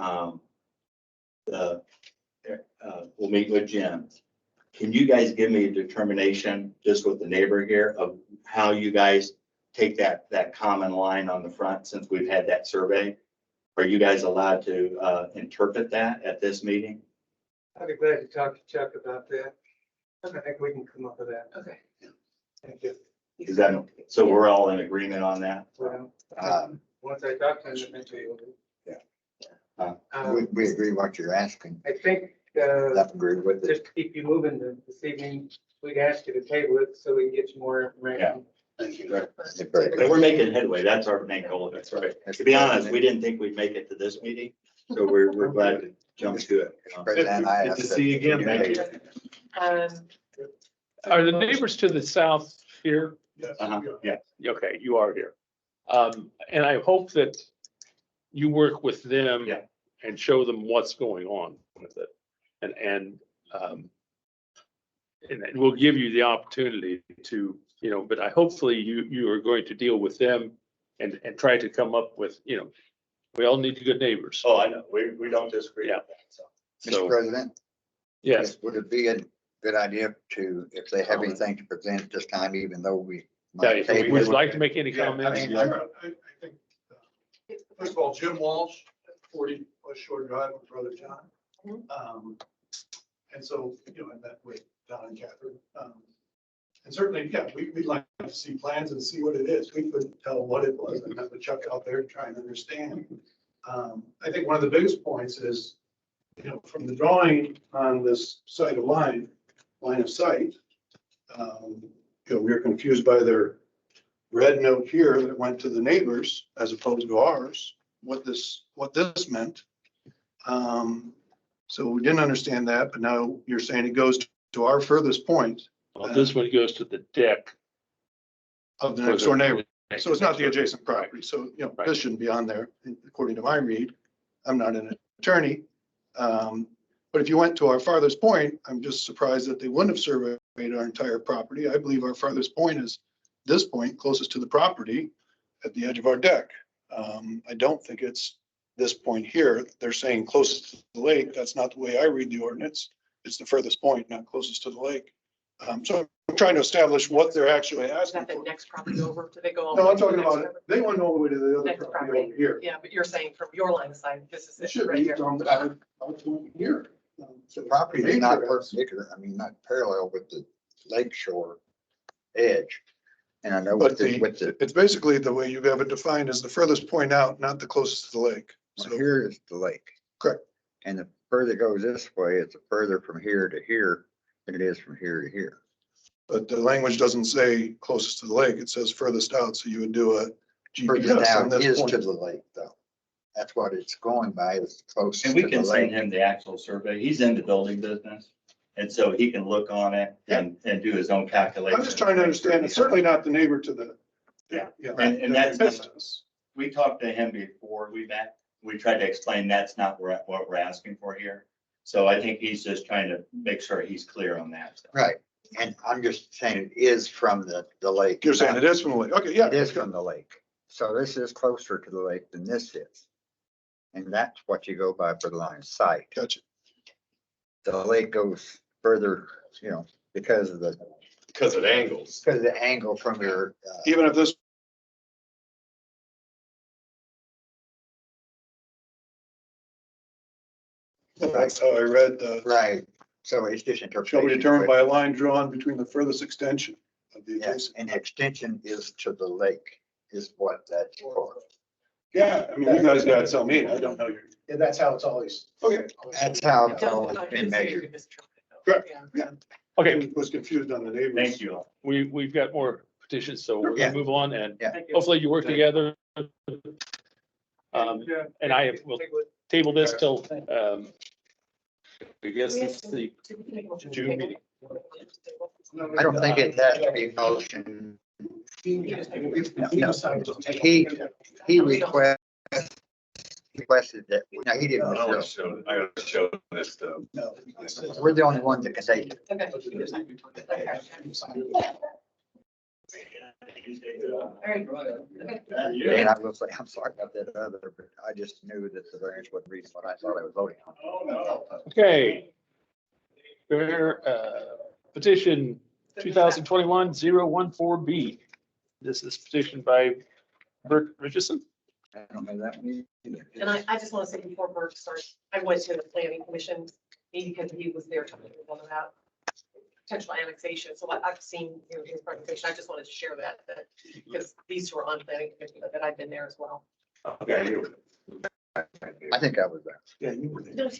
we'll meet with Jim. Can you guys give me a determination, just with the neighbor here, of how you guys take that common line on the front, since we've had that survey? Are you guys allowed to interpret that at this meeting? I'd be glad to talk to Chuck about that. I think we can come up with that. Okay. Thank you. Is that, so we're all in agreement on that? Well, once I talk to him, I think we will. We agree what you're asking. I think, I agree with just it. to keep you moving this evening, we'd ask you to table it so we can get you more information. Thank you. And we're making headway. That's our main goal. That's right. To be honest, we didn't think we'd make it to this meeting, so we're glad to jump to it. You know. President, I Good asked to that see you again. Thank you. Are the neighbors to the south here? Yeah. Okay, you are here. And I hope that you work with them. Yeah. And show them what's going on with it. And we'll give you the opportunity to, but hopefully you are going to deal with them and try to come up with, we all need good neighbors. Oh, I know. We don't disagree. Yeah. Mr. So, President, yes, would it be a good idea to, if they have anything to present at this time, even though we might yeah, table would it? you like to make any Yeah, I comments? mean, I think, first of all, Jim Walsh, 40 West Shore Drive with Brother John. And so, I met with Don and Catherine. And certainly, yeah, we'd like to see plans and see what it is. We couldn't tell what it was. I met with Chuck out there to try and understand. I think one of the biggest points is, from the drawing on this site of line of sight, we were confused by their red note here that went to the neighbors as opposed to ours, what this meant. So we didn't understand that, but now you're saying it goes to our furthest point Well, this one goes to the deck. of the next door neighbor. So it's not the Right. adjacent property. So, Right. this shouldn't be on there, according to my read. I'm not an attorney. But if you went to our farthest point, I'm just surprised that they wouldn't have surveyed our entire property. I believe our farthest point is this point closest to the property at the edge of our deck. I don't think it's this point here. They're saying closest to the lake. That's not the way I read the ordinance. It's the furthest point, not closest to the lake. So I'm trying to establish what they're actually Is asking that the for. next property over? Do they go? all No, the way I'm to the talking next about it. property? They went all the way to the other Next property property. over here. Yeah, but you're saying from your line of sight, this is It it should right be here. from that here. The property is not perpendicular, not parallel with the lake shore edge. And I know But with the, it's basically the way you have it defined as the furthest point out, not the closest to the lake. well, So, here is the lake. correct. And the further it goes this way, it's further from here to here than it is from here to here. But the language doesn't say closest to the lake. It says furthest out. So you would do a Furthest GPS on out this is to point. the lake, though. That's what it's going by, is close to And we the can send lake. him the actual survey. He's in the building business. And so he can look on it and do his own calculations. I'm just trying to understand. It's certainly not the neighbor to the. Yeah. Yeah. And that's- Business. We talked to him before we met. We tried to explain that's not what we're asking for here. So I think he's just trying to make sure he's clear on that. Right, And I'm just saying it is from the lake. You're saying it is from the lake. Okay, yeah. It is from the lake. So this is closer to the lake than this is. And that's what you go by for the line of sight. Gotcha. The lake goes further, you know, because of the angles. because of the angle from your. Even if this, that's how I read the, Right. So it's just shall interpretation. be determined but- by a line drawn between the furthest extension of the Yeah, adjacent. and the extension is to the lake is what that's for. Yeah, I mean, you guys gotta tell me. I don't know your. Yeah, that's how it's always. Okay. That's how it's always been measured. Correct. Yeah. Okay, Was confused on the neighbors. Thank you. we've got more petitions, so we're Yeah. gonna move on and Yeah. hopefully you work together. And will table this till, I guess it's the June meeting. I don't think it has to be motion. He requested that, no, he didn't. show. I gotta show this stuff. No. We're the only ones that can say it. And I will say, I'm sorry about that other, but I just knew that the variance wasn't reading what I thought I was voting on. Okay. Petition 2021-014B. This is petition by Bert Richardson. I don't know that one either. And I just want to say before Bert starts, I went to the planning commission meeting because he was there talking about potential annexation. So I've seen his presentation. I just wanted to share that because these two are on planning commission, but that I've been there as well. Okay. I think I was there. Yeah, you were there.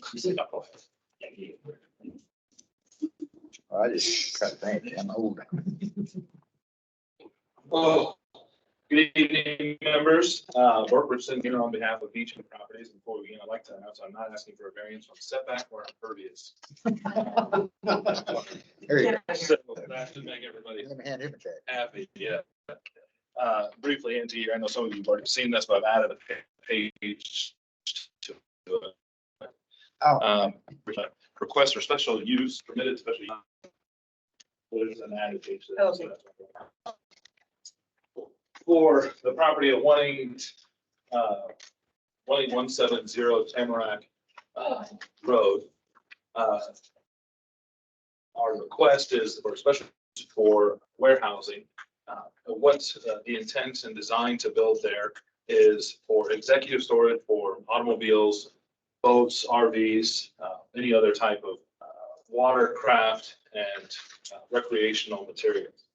I just got to think, I'm old. Well, good evening, members. Bert Richardson here on behalf of Beach and Properties. Before we begin, I'd like to announce I'm not asking for a variance on setback or impervious. Here you go. So that should make everybody Let me hand him a check. happy, yeah. Briefly into here, I know some of you have already seen this, but I've added a page to it. Oh. Request for special use, permitted special use. There's an added page. to that, so that's what for the property of 18170 Tamarack Road. Our request is for special for warehousing. What the intent and design to build there is for executive storage for automobiles, boats, RVs, any other type of watercraft and recreational materials.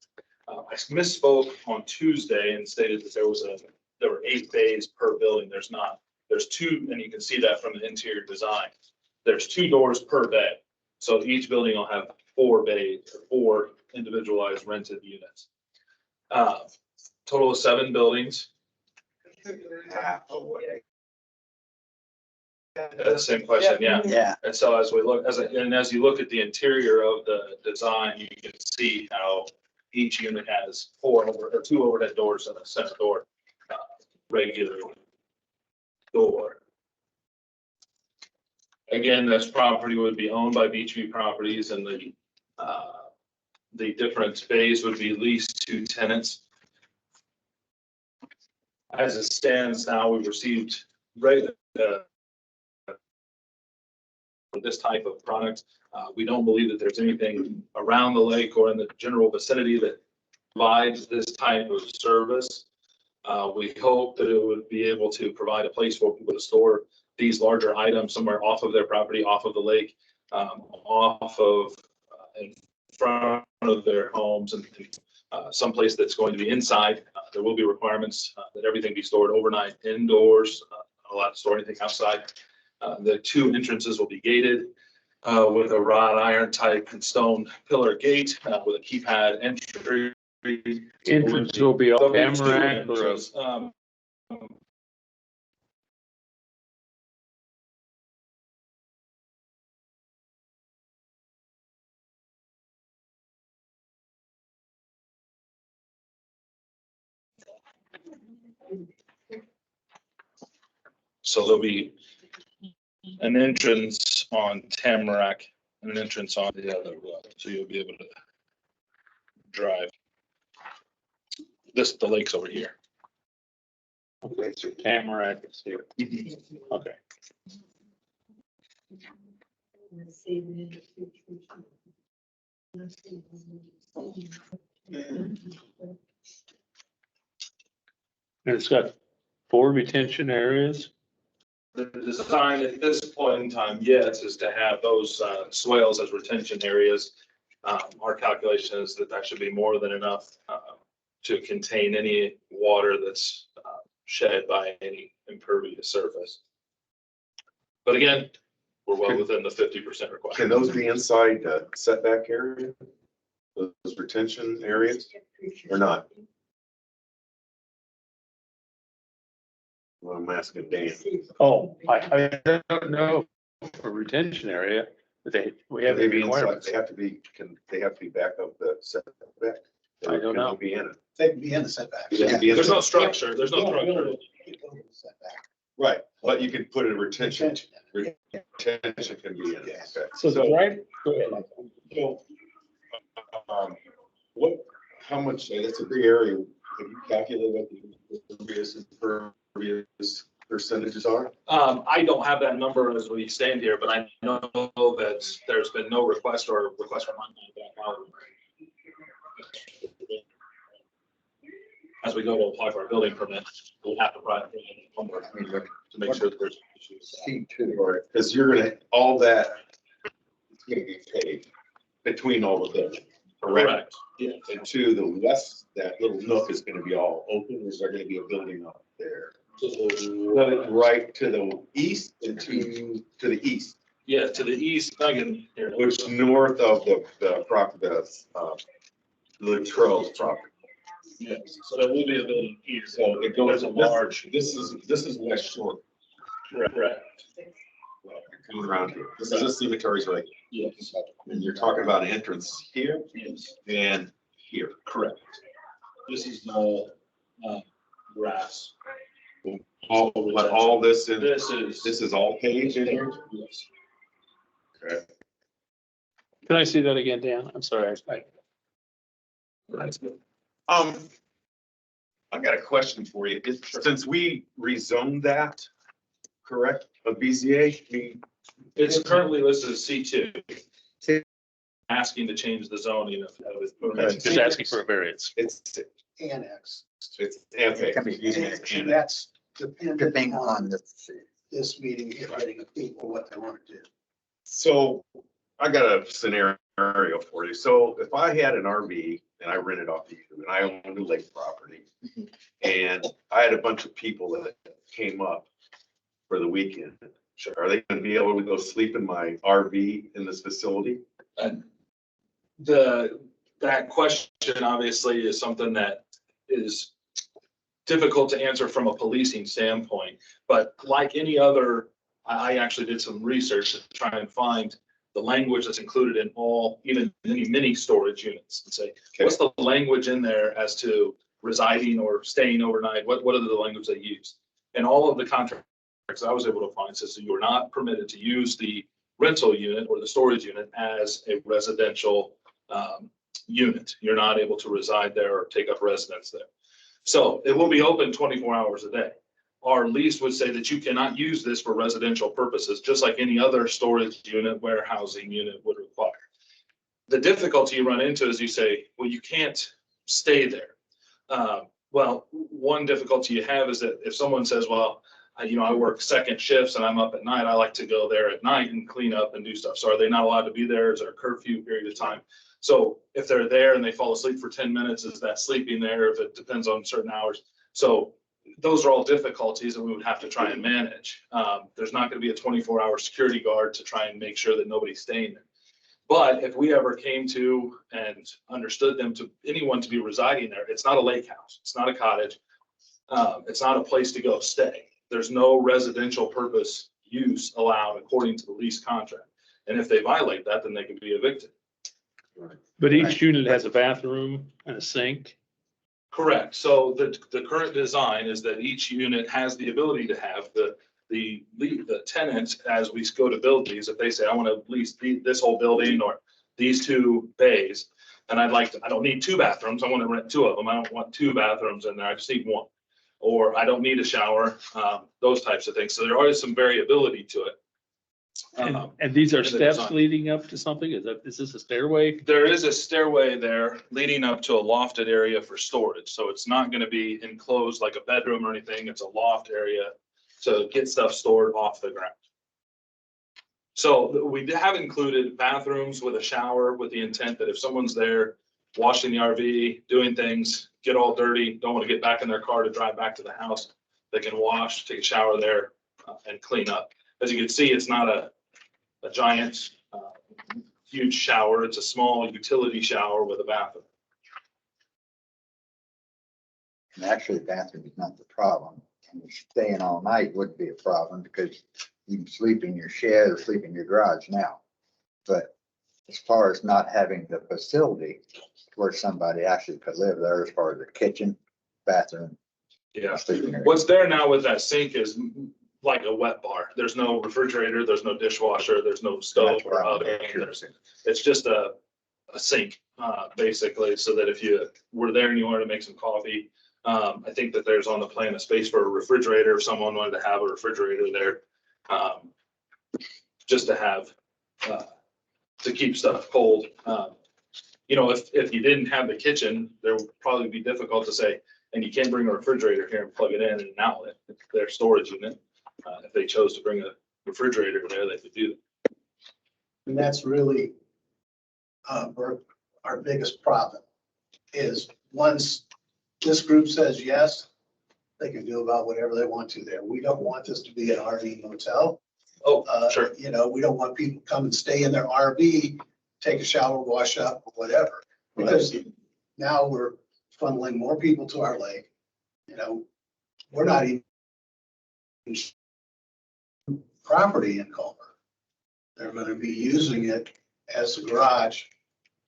I misspoke on Tuesday and stated that there were 8 bays per building. There's not. There's 2, and you can see that from the interior design. There's 2 doors per bay. So each building will have 4 bays, 4 individualized rented units. Total of 7 buildings. Same question, yeah. Yeah. And so as we look, as you look at the interior of the design, you can see how each unit has 2 overhead doors and a center door, regular door. Again, this property would be owned by Beach View Properties, and the different bays would be leased to tenants. As it stands now, we've received for this type of product. We don't believe that there's anything around the lake or in the general vicinity that provides this type of service. We hope that it would be able to provide a place for people to store these larger items somewhere off of their property, off of the lake, off of in front of their homes, and someplace that's going to be inside. There will be requirements that everything be stored overnight indoors, not allowed to store anything outside. The 2 entrances will be gated with a wrought iron type and stone pillar gate with a keypad entry. Entrance will be all Tamarack or So there'll be an entrance on Tamarack and an entrance on the other road. So you'll be able to drive. The lake's over here. Okay, so Tamarack is here. Okay. And it's got 4 retention areas. The design at this point in time, yes, is to have those swales as retention areas. Our calculation is that that should be more than enough to contain any water that's shed by any impervious surface. But again, we're well within the 50% requirement. Can those be inside the setback area? Those retention areas or not? Well, I'm asking Dan. Oh, I don't know for retention area, but we have They the be inside, requirements. they have to be, they have to be back of the setback? I don't know. Can they be in it? They can be in the setback. They can be in There's no it. structure, there's no structure. Setback. Right, but you could put a retention can be in it. Yes. Okay. So the right, go ahead. So, what, how much, that's a big area, have you calculated what the impervious percentages are? I don't have that number as we stand here, but I know that there's been no request or request from my back out. As we go to apply for a building permit, we'll have to provide a number to make sure that there's issues. Right, because you're gonna, all that, it's gonna be paid between all of them. Correct. Yeah. And to the west, that little nook is gonna be all open, or is there gonna be a building up there? Right to the east and to the east, Yeah, to the east, again, here. which north of the property, Latrell's property. Yes, so there will be a building here. So it goes There's a large. This is West Shore. Correct. Coming around here. This is the cemeteries right here. Yes. And you're talking about an entrance here Yes. and here. Correct. This is the grass. But all this in, This this is all paved in here? Yes. Okay. Can I see that again, Dan? I'm sorry. That's good. I got a question for you. Since we rezoned that, correct, a BZA, It's currently listed as C2. Asking to change the zoning of. Just asking for a variance. it's, Annex. it's, okay. And that's Depending depending on on the, this meeting, getting a people what they want to do. So I got a scenario for you. So if I had an RV and I rented off to you and I owned a lake property and I had a bunch of people that came up for the weekend, are they gonna be able to go sleep in my RV in this facility? That question obviously is something that is difficult to answer from a policing standpoint, but like any other, I actually did some research to try and find the language that's included in all, even any mini storage units, and say, what's the language in there as to residing or staying overnight? What are the language they use? And all of the contracts I was able to find says that you are not permitted to use the rental unit or the storage unit as a residential unit. You're not able to reside there or take up residence there. So it will be open 24 hours a day. Our lease would say that you cannot use this for residential purposes, just like any other storage unit, warehousing unit would require. The difficulty you run into is you say, well, you can't stay there. Well, one difficulty you have is that if someone says, well, I work second shifts and I'm up at night, I like to go there at night and clean up and do stuff. So are they not allowed to be there? Is there a curfew period of time? So if they're there and they fall asleep for 10 minutes, is that sleeping there? If it depends on certain hours. So those are all difficulties that we would have to try and manage. There's not going to be a 24-hour security guard to try and make sure that nobody's staying there. But if we ever came to and understood anyone to be residing there, it's not a lake house. It's not a cottage. It's not a place to go stay. There's no residential purpose use allowed according to the lease contract. And if they violate that, then they can be evicted. But each unit has a bathroom and a sink. Correct. So the current design is that each unit has the ability to have the tenant, as we go to build these, if they say, I want to lease this whole building or these 2 bays, And I don't need 2 bathrooms. I want to rent 2 of them. I don't want 2 bathrooms in there. I just need 1. Or I don't need a shower, those types of things. So there is some variability to it. And these are in the steps design. leading up to something? Is this a stairway? There is a stairway there leading up to a lofted area for storage. So it's not going to be enclosed like a bedroom or anything. It's a loft area to get stuff stored off the ground. So we have included bathrooms with a shower with the intent that if someone's there washing the RV, doing things, get all dirty, don't want to get back in their car to drive back to the house, they can wash, take a shower there and clean up. As you can see, it's not a giant, huge shower. It's a small utility shower with a bathroom. And actually, the bathroom is not the problem. And staying all night would be a problem because you can sleep in your shed or sleep in your garage now. But as far as not having the facility where somebody actually could live there, as far as the kitchen, bathroom. Yeah. sleeping area. What's there now with that sink is like a wet bar. There's no refrigerator, there's no dishwasher, there's no stove That's what or I'm oven. picturing. It's just a sink, basically, so that if you were there and you wanted to make some coffee, I think that there's on the plan a space for a refrigerator if someone wanted to have a refrigerator there. Just to have, to keep stuff cold. You know, if you didn't have the kitchen, there would probably be difficult to say, and you can't bring a refrigerator here and plug it in and an outlet. It's their storage unit. If they chose to bring a refrigerator there, they could do that. And that's really our biggest problem is once this group says yes, they can do about whatever they want to there. We don't want this to be an RV motel. Oh, sure. You know, we don't want people to come and stay in their RV, take a shower, wash up, or whatever. Because now we're funneling more people to our lake. You know, we're not even property in Culver. They're going to be using it as a garage.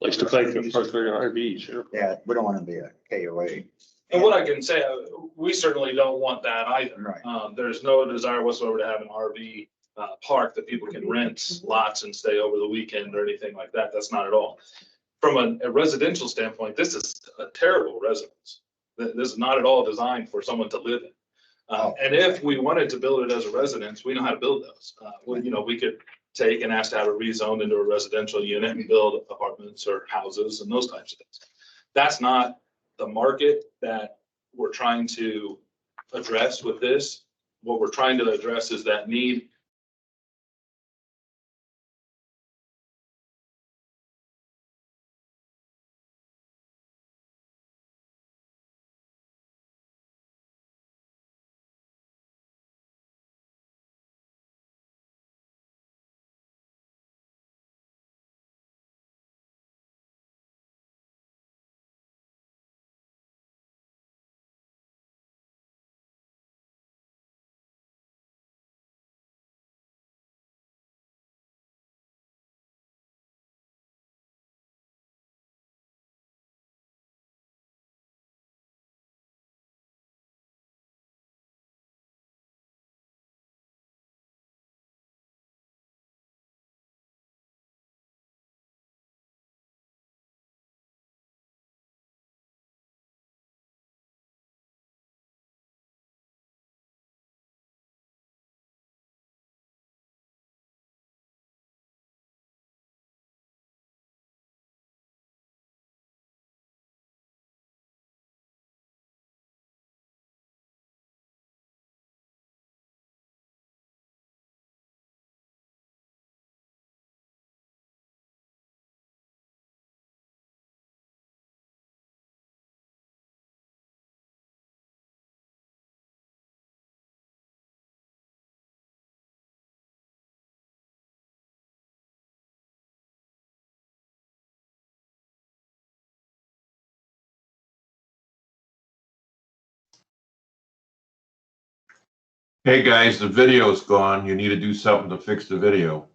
Place to park their RVs, sure. Yeah, we don't want to be a KOA. And what I can say, we certainly don't want that either. Right. There's no desire whatsoever to have an RV park that people can rent lots and stay over the weekend or anything like that. That's not at all. From a residential standpoint, this is a terrible residence. This is not at all designed for someone to live in. And if we wanted to build it as a residence, we know how to build those. You know, we could take and ask to have it rezoned into a residential unit and build apartments or houses and those types of things. That's not the market that we're trying to address with this. What we're trying to address is that need. Hey, guys, the video's gone. You need to do something to fix the video.